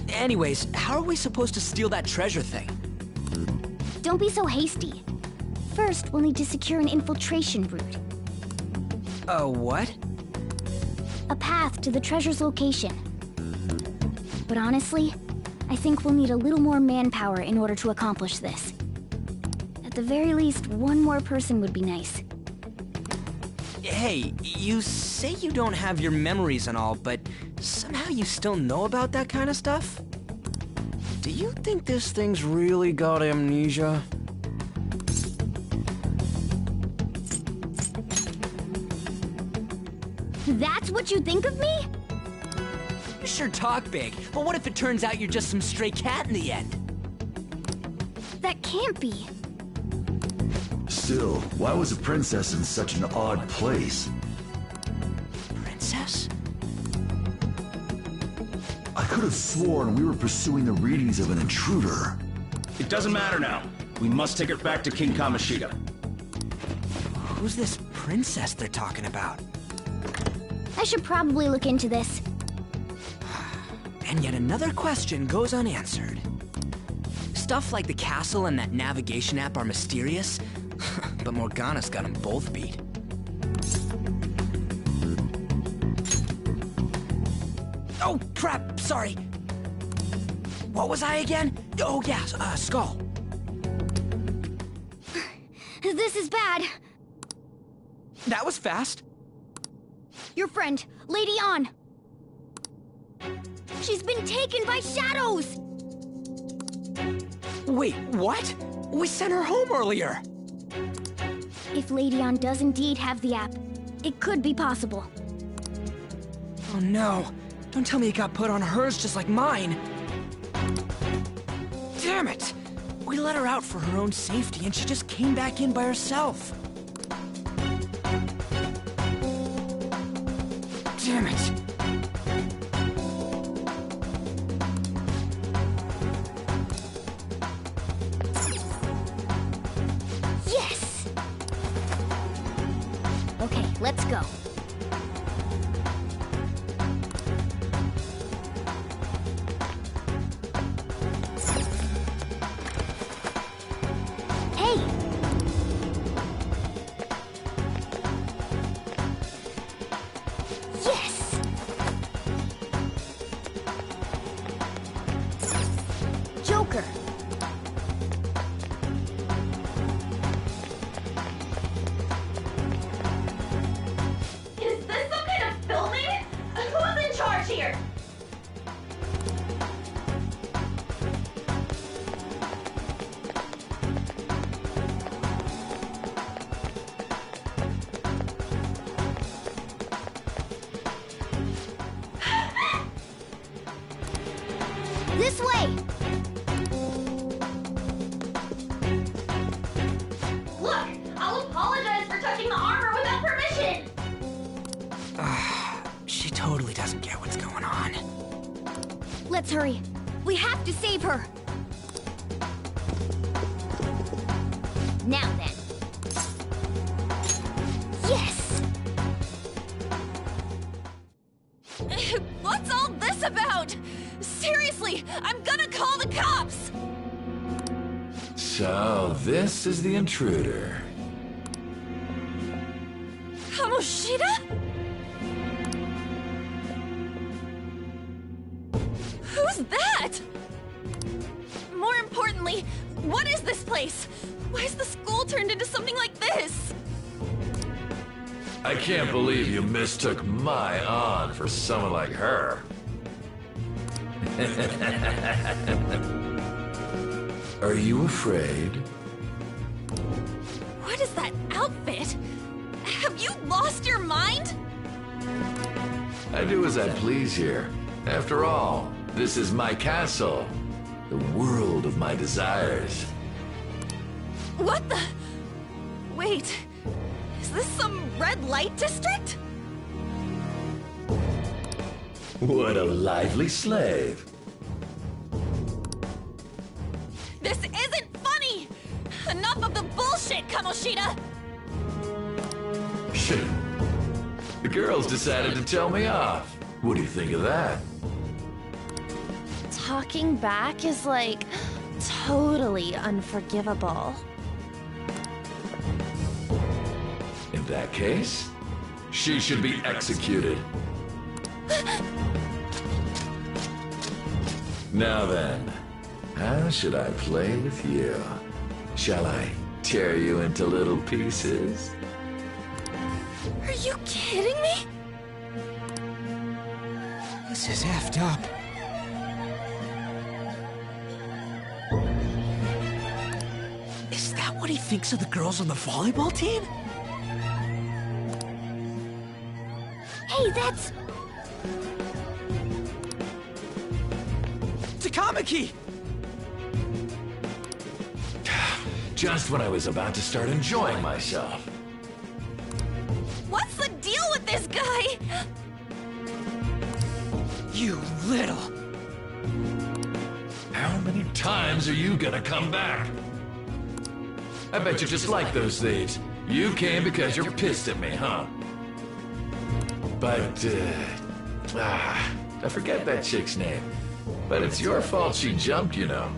Anyways, how are we supposed to steal that treasure thing? Don't be so hasty. First, we'll need to secure an infiltration route. A what? A path to the treasure's location. But honestly, I think we'll need a little more manpower in order to accomplish this. At the very least, one more person would be nice. Hey, you say you don't have your memories and all, but somehow you still know about that kind of stuff? Do you think this thing's really got amnesia? That's what you think of me? You sure talk big, but what if it turns out you're just some stray cat in the end? That can't be. Still, why was a princess in such an odd place? Princess? I could have sworn we were pursuing the readings of an intruder. It doesn't matter now. We must take her back to King Kamoshida. Who's this princess they're talking about? I should probably look into this. And yet another question goes unanswered. Stuff like the castle and that navigation app are mysterious, but Morgana's got them both beat. Oh, crap, sorry. What was I again? Oh, yeah, Skull. This is bad. That was fast. Your friend, Lady Ann. She's been taken by shadows! Wait, what? We sent her home earlier! If Lady Ann does indeed have the app, it could be possible. Oh no, don't tell me it got put on hers just like mine. Damn it! We let her out for her own safety and she just came back in by herself. Damn it. Yes! Okay, let's go. Hey! Yes! Joker! Is this some kind of filming? Who's in charge here? This way! Look! I'll apologize for touching the armor without permission! She totally doesn't get what's going on. Let's hurry. We have to save her. Now then. Yes! What's all this about? Seriously, I'm gonna call the cops! So, this is the intruder. Kamoshida? Who's that? More importantly, what is this place? Why is the school turned into something like this? I can't believe you mistook my aunt for someone like her. Are you afraid? What is that outfit? Have you lost your mind? I do as I please here. After all, this is my castle. The world of my desires. What the? Wait, is this some red light district? What a lively slave. This isn't funny! Enough of the bullshit, Kamoshida! Shit. The girls decided to tell me off. What do you think of that? Talking back is like totally unforgivable. In that case, she should be executed. Now then, how should I play with you? Shall I tear you into little pieces? Are you kidding me? This is effed up. Is that what he thinks of the girls on the volleyball team? Hey, that's... Takamaki! Just when I was about to start enjoying myself. What's the deal with this guy? You little... How many times are you gonna come back? I bet you just like those thieves. You came because you're pissed at me, huh? But, I forget that chick's name. But it's your fault she jumped, you know.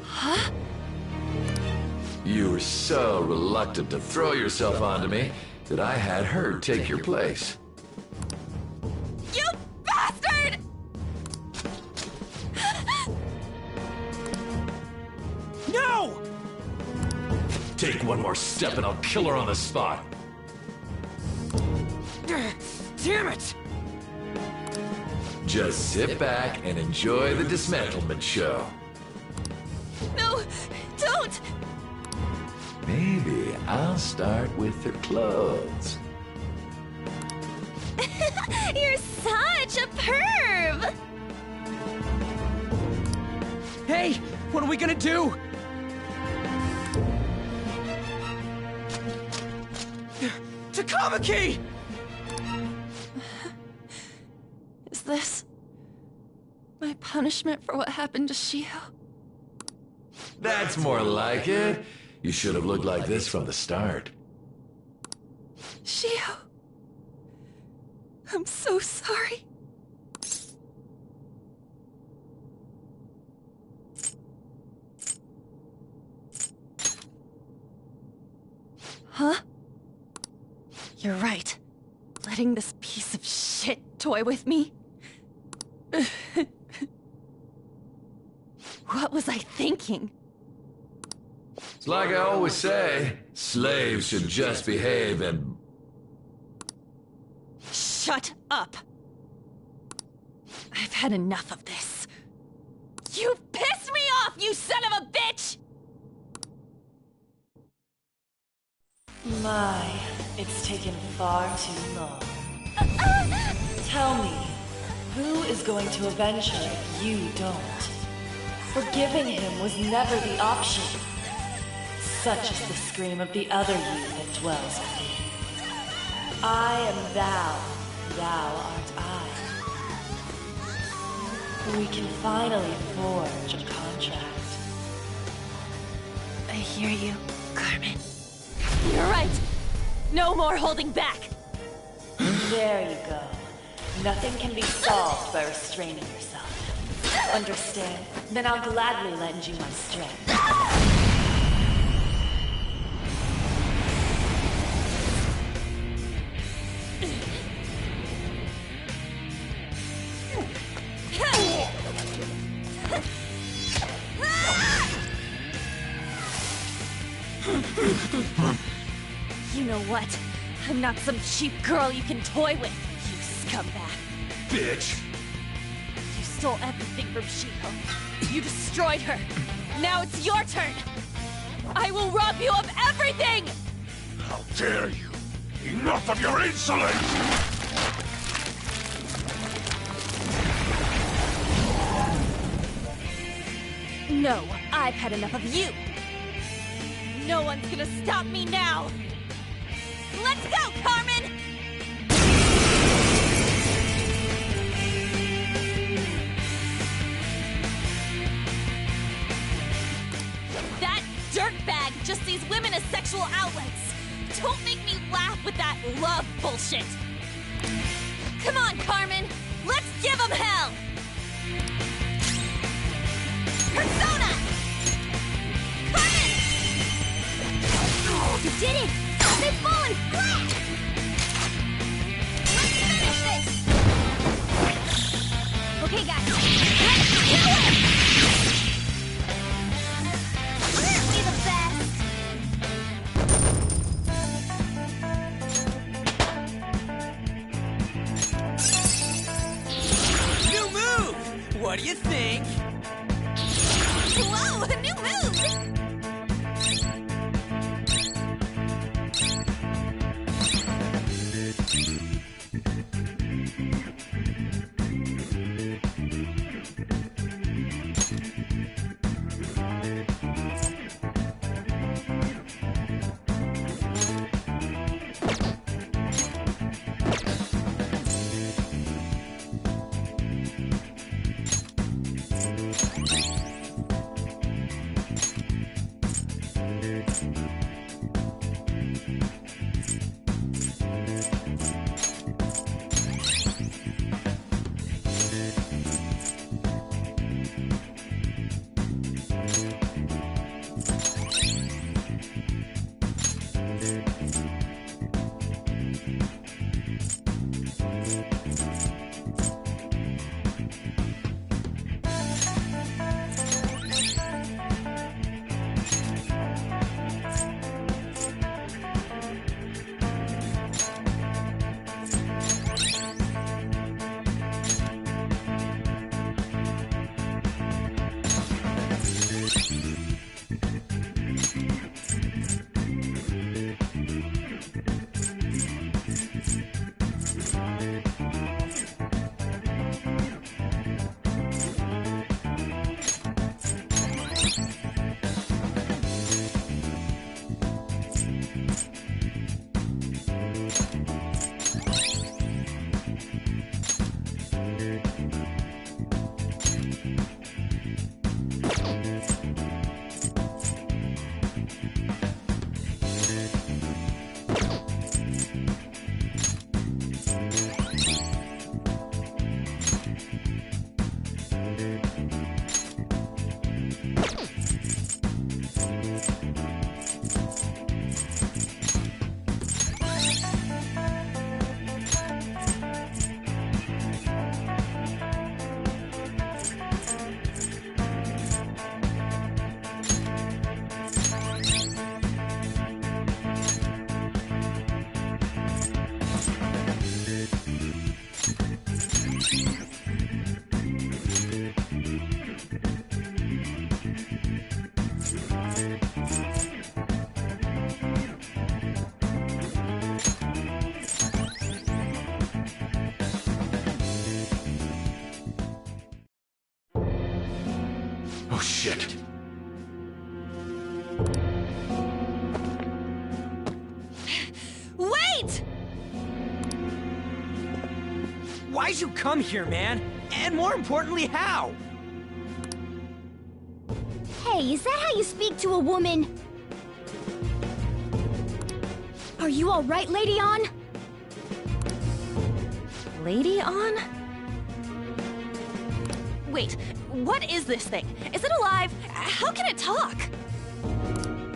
Huh? You were so reluctant to throw yourself onto me that I had her take your place. You bastard! No! Take one more step and I'll kill her on the spot. Damn it! Just sit back and enjoy the dismantlement show. No, don't! Maybe I'll start with their clothes. You're such a perv! Hey, what are we gonna do? Takamaki! Is this my punishment for what happened to Shio? That's more like it. You should have looked like this from the start. Shio, I'm so sorry. Huh? You're right. Letting this piece of shit toy with me? What was I thinking? It's like I always say, slaves should just behave and... Shut up! I've had enough of this. You've pissed me off, you son of a bitch! My, it's taken far too long. Tell me, Boo is going to avenge her if you don't. Forgiving him was never the option. Such is the scream of the other you that dwells within. I am thou, thou art I. We can finally forge a contract. I hear you, Carmen. You're right. No more holding back. There you go. Nothing can be solved by restraining yourself. Understand? Then I'll gladly lend you my strength. You know what? I'm not some cheap girl you can toy with, you scumbag. Bitch! You stole everything from Shiho. You destroyed her. Now it's your turn. I will rob you of everything! How dare you! Enough of your insolence! No, I've had enough of you. No one's gonna stop me now. Let's go, Carmen! That dirtbag just sees women as sexual outlets. Don't make me laugh with that love bullshit. Come on, Carmen. Let's give them hell. Persona! Carmen! You did it! They've fallen flat! Let's finish this! Okay, guys. Let's do it! Aren't we the best? New move! What do you think? Whoa, a new move! Oh, shit. Wait! Why'd you come here, man? And more importantly, how? Hey, is that how you speak to a woman? Are you alright, Lady On? Lady On? Wait, what is this thing? Is it alive? How can it talk?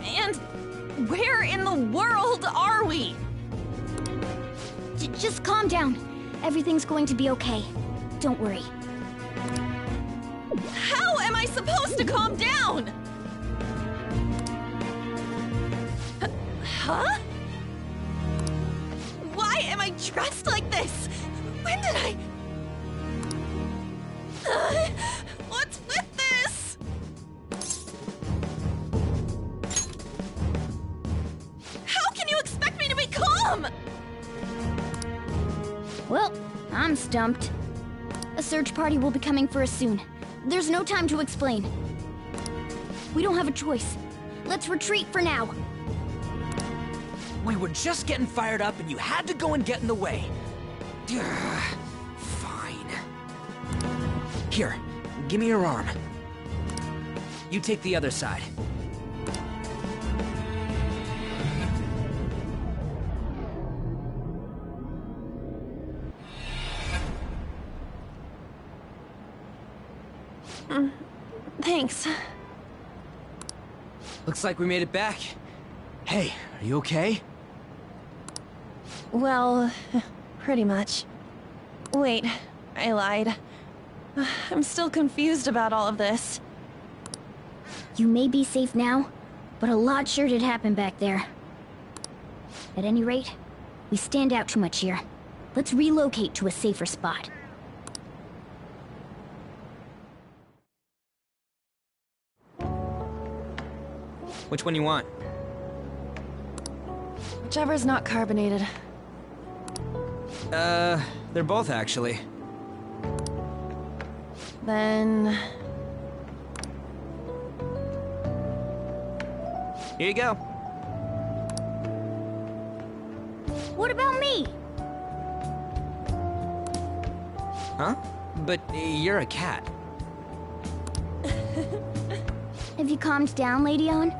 And where in the world are we? Just calm down. Everything's going to be okay. Don't worry. How am I supposed to calm down? Huh? Why am I dressed like this? When did I... what's with this? How can you expect me to be calm? Well, I'm stumped. A search party will be coming for us soon. There's no time to explain. We don't have a choice. Let's retreat for now. We were just getting fired up and you had to go and get in the way. Fine. Here, give me your arm. You take the other side. Thanks. Looks like we made it back. Hey, are you okay? Well, pretty much. Wait, I lied. I'm still confused about all of this. You may be safe now, but a lot sure did happen back there. At any rate, we stand out too much here. Let's relocate to a safer spot. Which one you want? Whichever's not carbonated. They're both actually. Then... Here you go. What about me? Huh? But you're a cat. Have you calmed down, Lady On?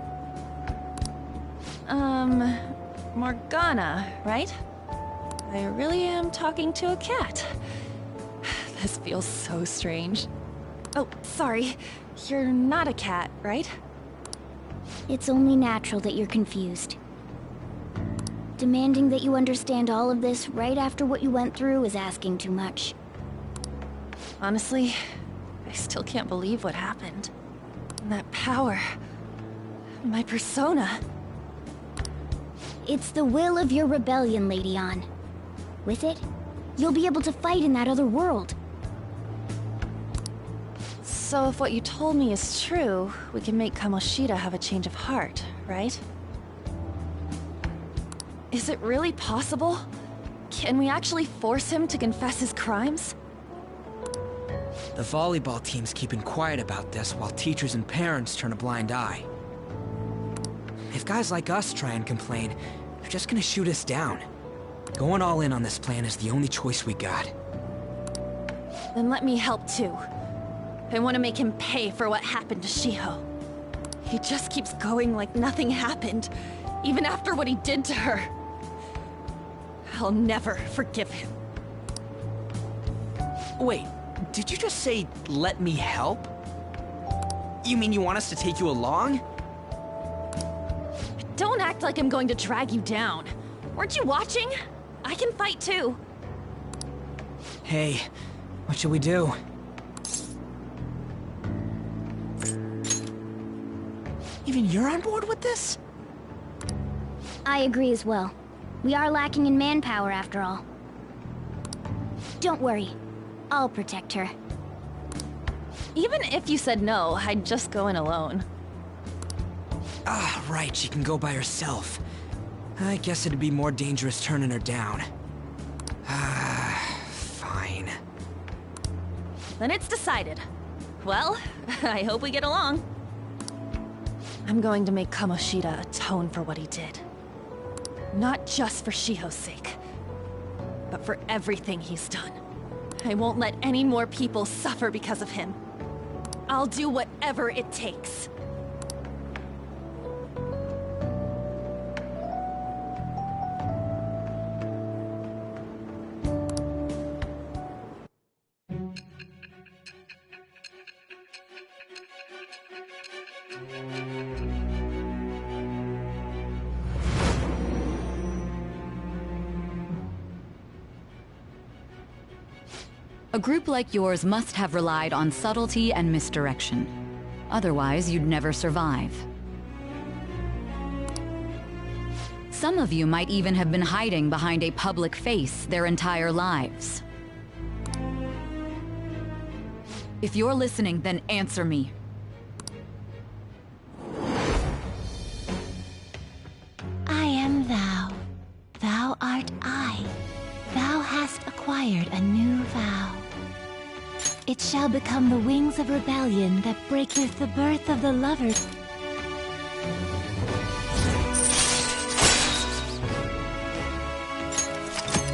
Morgana, right? I really am talking to a cat. This feels so strange. Oh, sorry. You're not a cat, right? It's only natural that you're confused. Demanding that you understand all of this right after what you went through is asking too much. Honestly, I still can't believe what happened. And that power... my persona... It's the will of your rebellion, Lady On. With it, you'll be able to fight in that other world. So if what you told me is true, we can make Kamoshida have a change of heart, right? Is it really possible? Can we actually force him to confess his crimes? The volleyball team's keeping quiet about this while teachers and parents turn a blind eye. If guys like us try and complain, they're just gonna shoot us down. Going all in on this plan is the only choice we got. Then let me help too. I want to make him pay for what happened to Shiho. He just keeps going like nothing happened, even after what he did to her. I'll never forgive him. Wait, did you just say, let me help? You mean you want us to take you along? Don't act like I'm going to drag you down. Weren't you watching? I can fight too. Hey, what should we do? Even you're on board with this? I agree as well. We are lacking in manpower after all. Don't worry. I'll protect her. Even if you said no, I'd just go in alone. Ah, right, she can go by herself. I guess it'd be more dangerous turning her down. Ah, fine. Then it's decided. Well, I hope we get along. I'm going to make Kamoshida atone for what he did. Not just for Shiho's sake, but for everything he's done. I won't let any more people suffer because of him. I'll do whatever it takes. A group like yours must have relied on subtlety and misdirection. Otherwise, you'd never survive. Some of you might even have been hiding behind a public face their entire lives. If you're listening, then answer me. I am thou. Thou art I. Thou hast acquired a new vow. It shall become the wings of rebellion that breaketh the birth of the lover.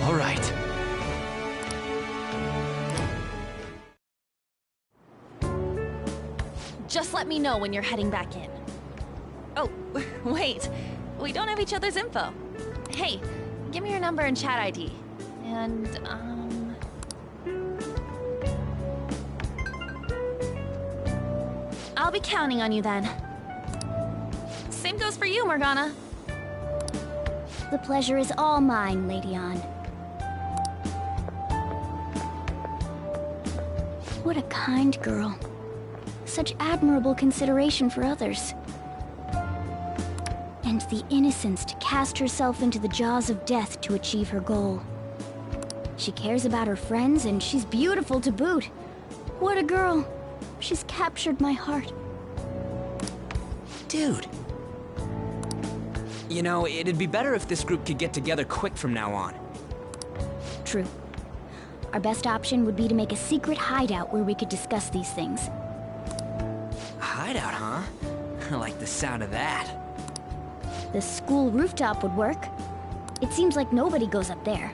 All right. Just let me know when you're heading back in. Oh, wait. We don't have each other's info. Hey, give me your number and chat ID. And, I'll be counting on you then. Same goes for you, Morgana. The pleasure is all mine, Lady Ann. What a kind girl. Such admirable consideration for others. And the innocence to cast herself into the jaws of death to achieve her goal. She cares about her friends, and she's beautiful to boot. What a girl. She's captured my heart. Dude. You know, it'd be better if this group could get together quick from now on. True. Our best option would be to make a secret hideout where we could discuss these things. A hideout, huh? I like the sound of that. The school rooftop would work. It seems like nobody goes up there.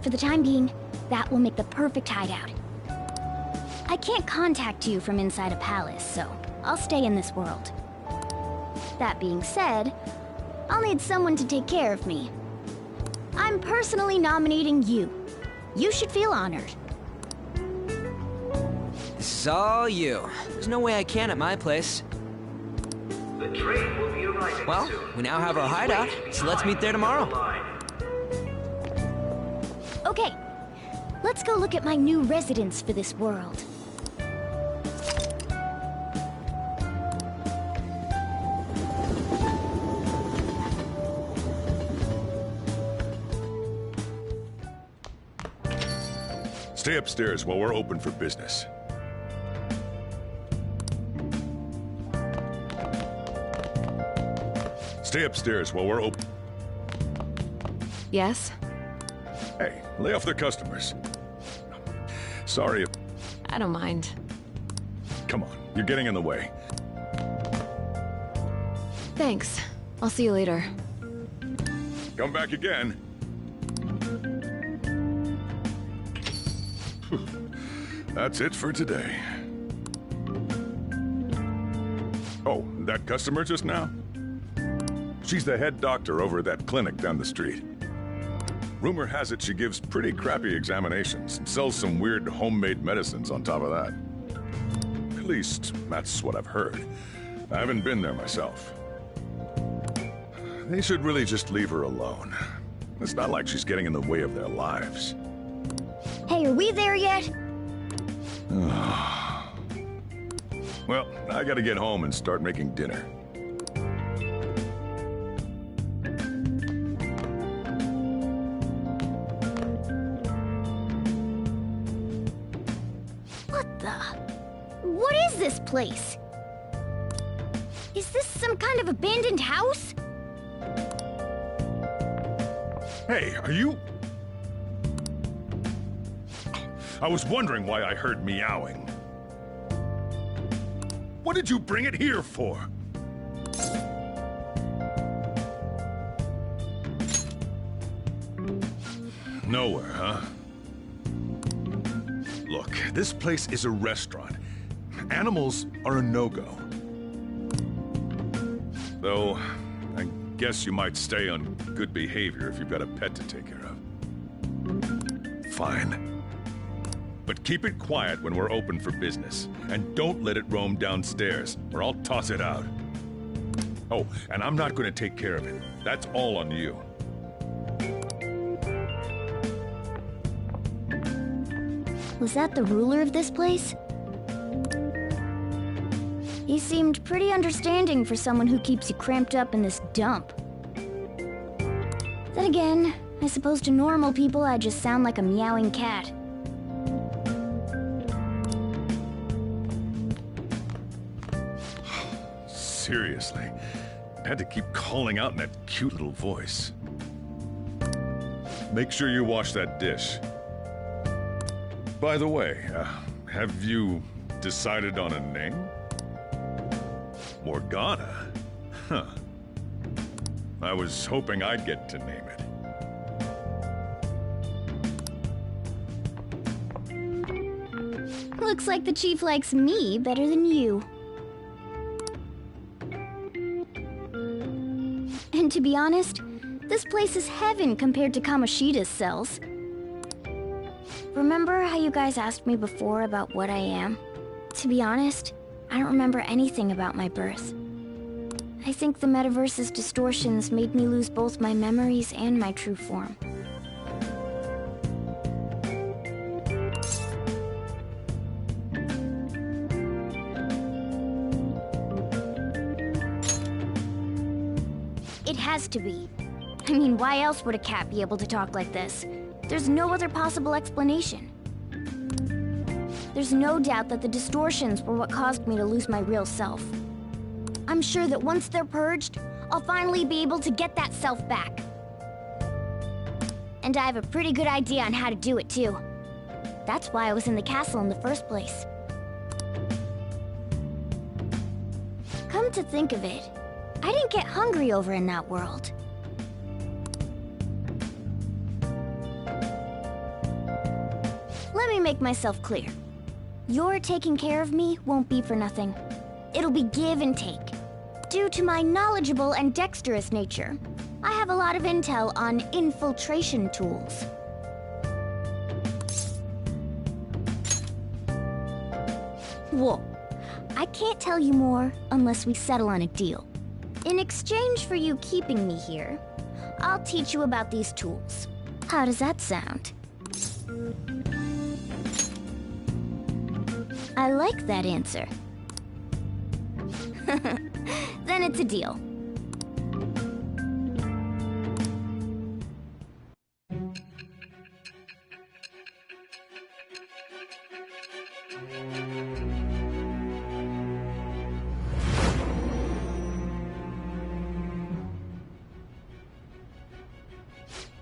For the time being, that will make the perfect hideout. I can't contact you from inside a palace, so I'll stay in this world. That being said, I'll need someone to take care of me. I'm personally nominating you. You should feel honored. This is all you. There's no way I can at my place. The train will be arriving Well, soon. we now have our hideout, so let's meet there tomorrow. Okay, let's go look at my new residence for this world. Stay upstairs while we're open for business. Stay upstairs while we're open. Yes? Hey, lay off the customers. Sorry if... I don't mind. Come on, you're getting in the way. Thanks. I'll see you later. Come back again. That's it for today. Oh, that customer just now? She's the head doctor over at that clinic down the street. Rumor has it she gives pretty crappy examinations and sells some weird homemade medicines on top of that. At least, that's what I've heard. I haven't been there myself. They should really just leave her alone. It's not like she's getting in the way of their lives. Hey, are we there yet? Well, I gotta get home and start making dinner. What is this place? Is this some kind of abandoned house? Hey, are you... I was wondering why I heard meowing. What did you bring it here for? Nowhere, huh? Look, this place is a restaurant. Animals are a no-go. Though, I guess you might stay on good behavior if you've got a pet to take care of. Fine. But keep it quiet when we're open for business. And don't let it roam downstairs, or I'll toss it out. Oh, and I'm not going to take care of it. That's all on you. Was that the ruler of this place? He seemed pretty understanding for someone who keeps you cramped up in this dump. Then again, I suppose to normal people I just sound like a meowing cat. Seriously, I had to keep calling out in that cute little voice. Make sure you wash that dish. By the way, have you decided on a name? Morgana? Huh. I was hoping I'd get to name it. Looks like the chief likes me better than you. And to be honest, this place is heaven compared to Kamoshida's cells. Remember how you guys asked me before about what I am? To be honest, I don't remember anything about my birth. I think the metaverse's distortions made me lose both my memories and my true form. It has to be. I mean, why else would a cat be able to talk like this? There's no other possible explanation. There's no doubt that the distortions were what caused me to lose my real self. I'm sure that once they're purged, I'll finally be able to get that self back. And I have a pretty good idea on how to do it, too. That's why I was in the castle in the first place. Come to think of it, I didn't get hungry over in that world. Let me make myself clear. Your taking care of me won't be for nothing. It'll be give and take. Due to my knowledgeable and dexterous nature, I have a lot of intel on infiltration tools. Whoa. I can't tell you more unless we settle on a deal. In exchange for you keeping me here, I'll teach you about these tools. How does that sound? I like that answer. Then it's a deal.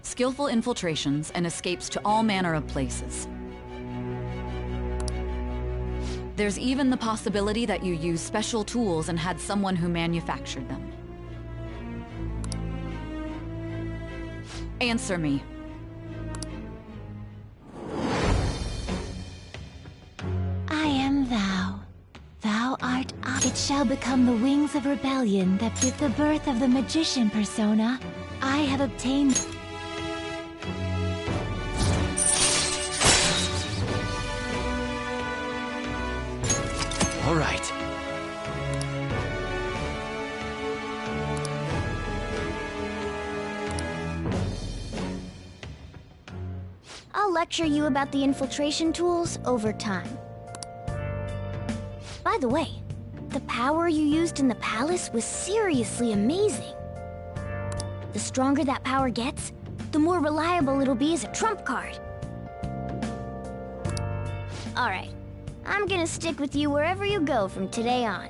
Skillful infiltrations and escapes to all manner of places. There's even the possibility that you used special tools and had someone who manufactured them. Answer me. I am thou. Thou art I. It shall become the wings of rebellion that with the birth of the magician persona, I have obtained. All right. I'll lecture you about the infiltration tools over time. By the way, the power you used in the palace was seriously amazing. The stronger that power gets, the more reliable it'll be as a trump card. All right. I'm gonna stick with you wherever you go from today on.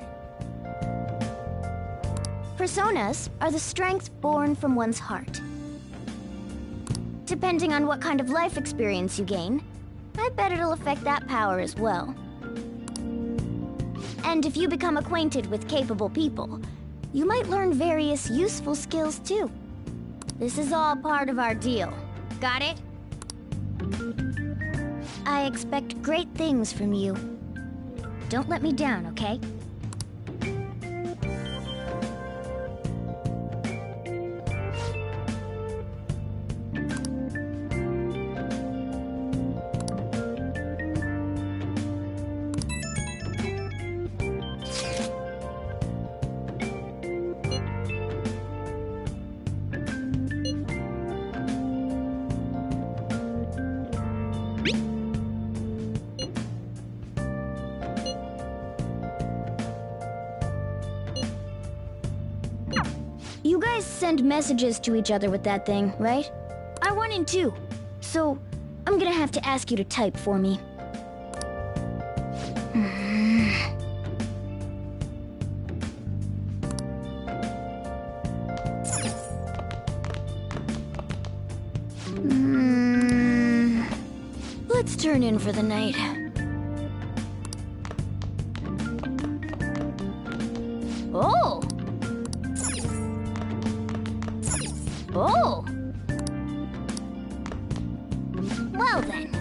Personas are the strength born from one's heart. Depending on what kind of life experience you gain, I bet it'll affect that power as well. And if you become acquainted with capable people, you might learn various useful skills too. This is all part of our deal. Got it? I expect great things from you. Don't let me down, okay? You guys send messages to each other with that thing, right? I want in too. So, I'm gonna have to ask you to type for me. Let's turn in for the night. Oh! Oh! Well then.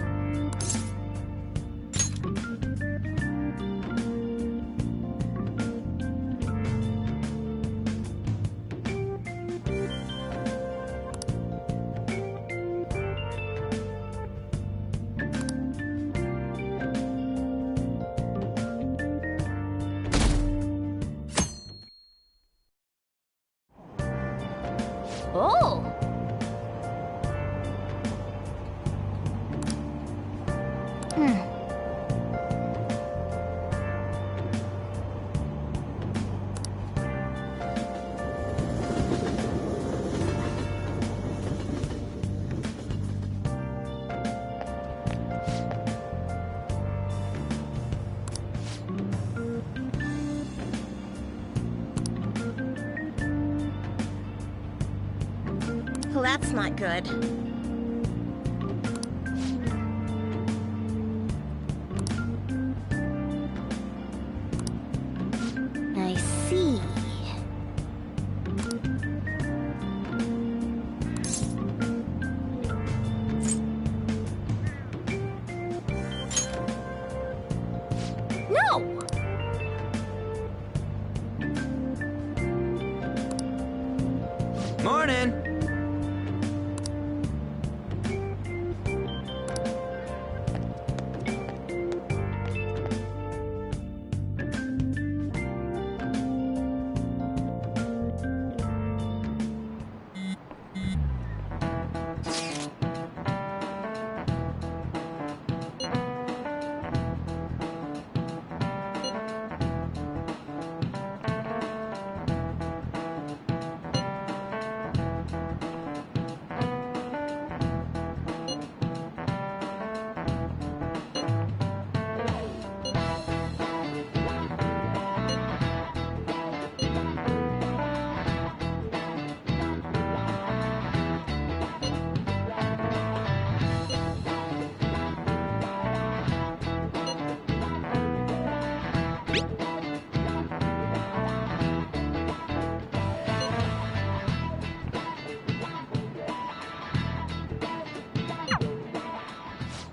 Oh! Well, that's not good. I see. No! Morning!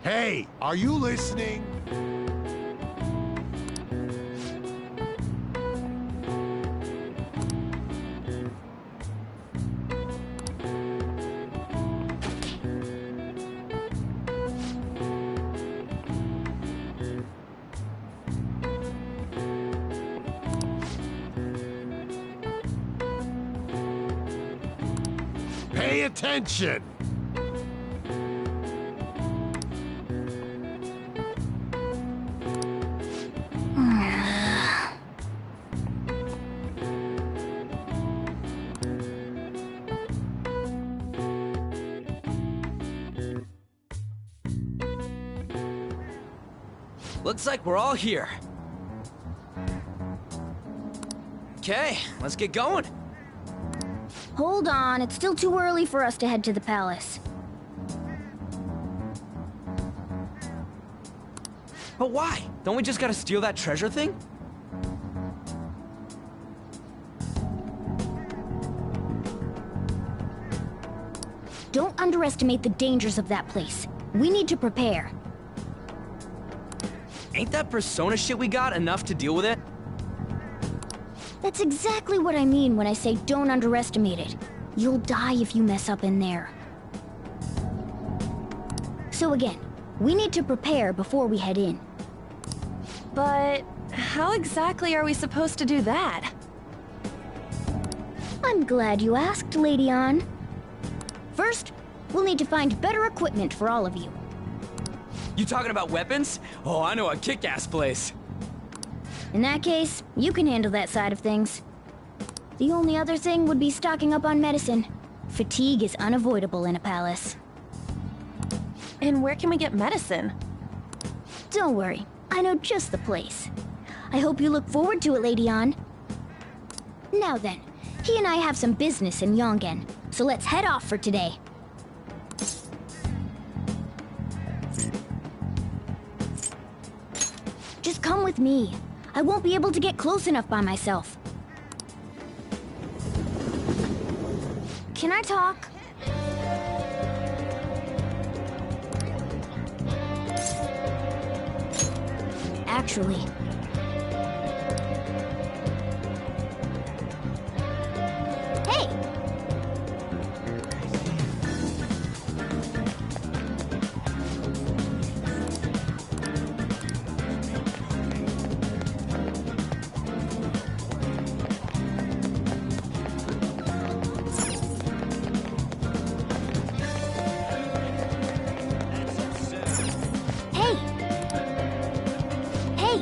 Hey, are you listening? Pay attention! Looks like we're all here. Okay, let's get going. Hold on, it's still too early for us to head to the palace. But why? Don't we just gotta steal that treasure thing? underestimate the dangers of that place. We need to prepare. Ain't that persona shit we got enough to deal with it? That's exactly what I mean when I say don't underestimate it. You'll die if you mess up in there. So again, we need to prepare before we head in. But how exactly are we supposed to do that? I'm glad you asked, Lady Ann. First, we'll need to find better equipment for all of you. You talking about weapons? Oh, I know a kick-ass place. In that case, you can handle that side of things. The only other thing would be stocking up on medicine. Fatigue is unavoidable in a palace. And where can we get medicine? Don't worry, I know just the place. I hope you look forward to it, Lady Ann. Now then, he and I have some business in Yongen, so let's head off for today. Just come with me. I won't be able to get close enough by myself. Can I talk? Actually... Hey! Hey! Hey!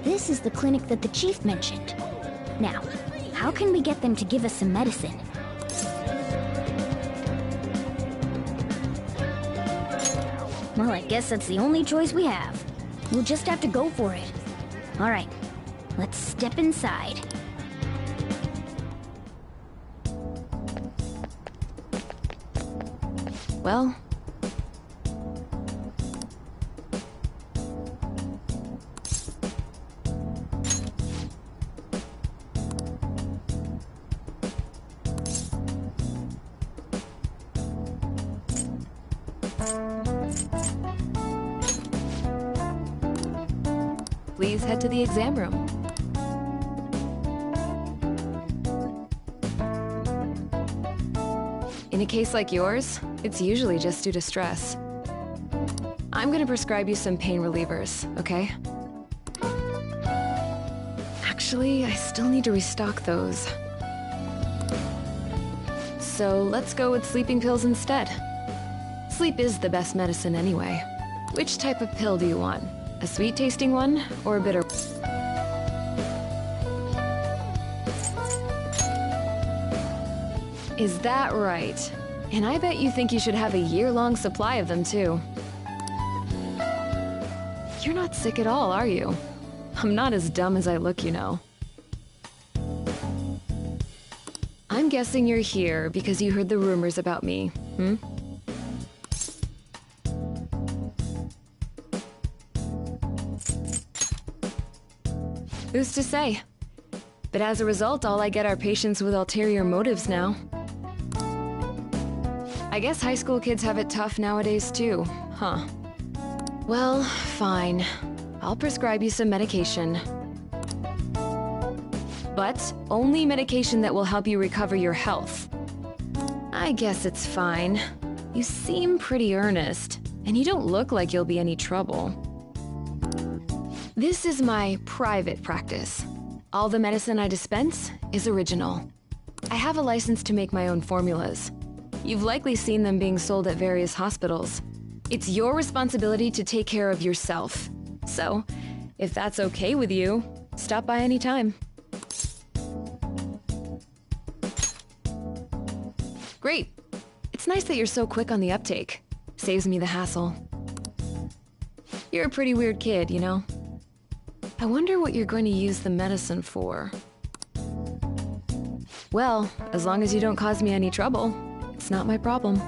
This is the clinic that the chief mentioned. Now, how can we get them to give us some medicine? Well, I guess that's the only choice we have. We'll just have to go for it. All right, let's step inside. Well... Please head to the exam room. In a case like yours, it's usually just due to stress. I'm gonna prescribe you some pain relievers, okay? Actually, I still need to restock those. So let's go with sleeping pills instead. Sleep is the best medicine anyway. Which type of pill do you want? A sweet-tasting one, or a bitter? Is that right? And I bet you think you should have a year-long supply of them, too. You're not sick at all, are you? I'm not as dumb as I look, you know. I'm guessing you're here because you heard the rumors about me, hmm? Who's to say? But as a result, all I get are patients with ulterior motives now. I guess high school kids have it tough nowadays too, huh? Well, fine. I'll prescribe you some medication. But only medication that will help you recover your health. I guess it's fine. You seem pretty earnest, and you don't look like you'll be any trouble. This is my private practice. All the medicine I dispense is original. I have a license to make my own formulas. You've likely seen them being sold at various hospitals. It's your responsibility to take care of yourself. So, if that's okay with you, stop by anytime. Great. It's nice that you're so quick on the uptake. Saves me the hassle. You're a pretty weird kid, you know? I wonder what you're going to use the medicine for. Well, as long as you don't cause me any trouble, it's not my problem.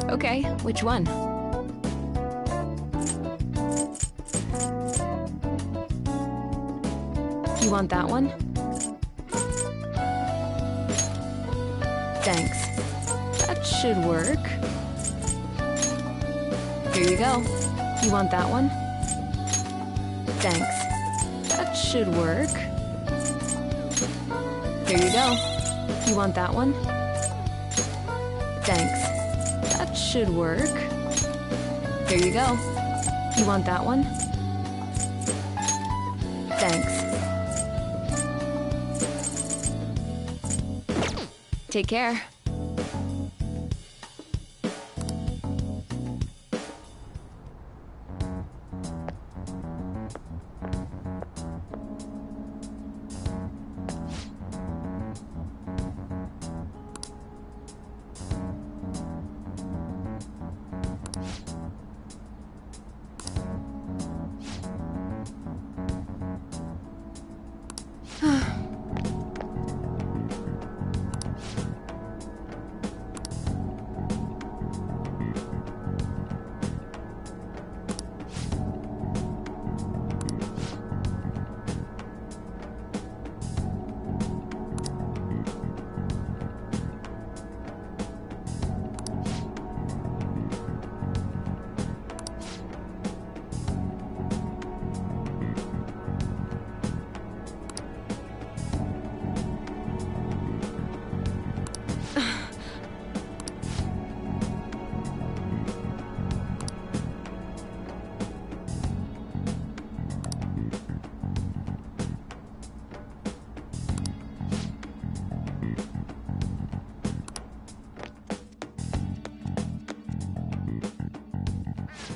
Okay, which one? You want that one? Thanks. That should work. Here you go. You want that one? Thanks. That should work. Here you go. You want that one? Thanks. That should work. Here you go. You want that one? Thanks. Take care.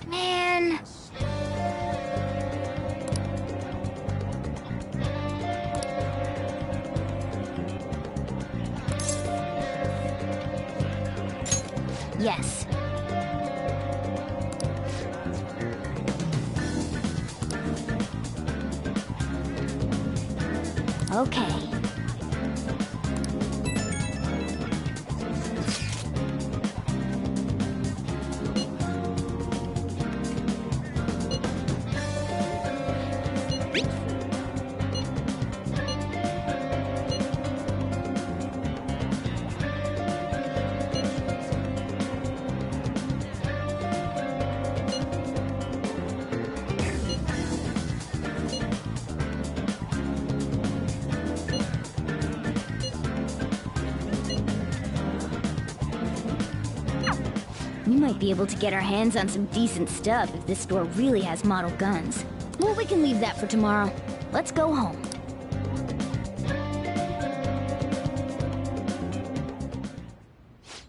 Man. Yes. Okay. We might be able to get our hands on some decent stuff if this store really has model guns. Well, we can leave that for tomorrow. Let's go home.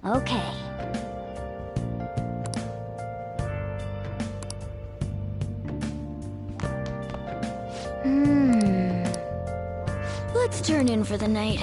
Okay. Let's turn in for the night.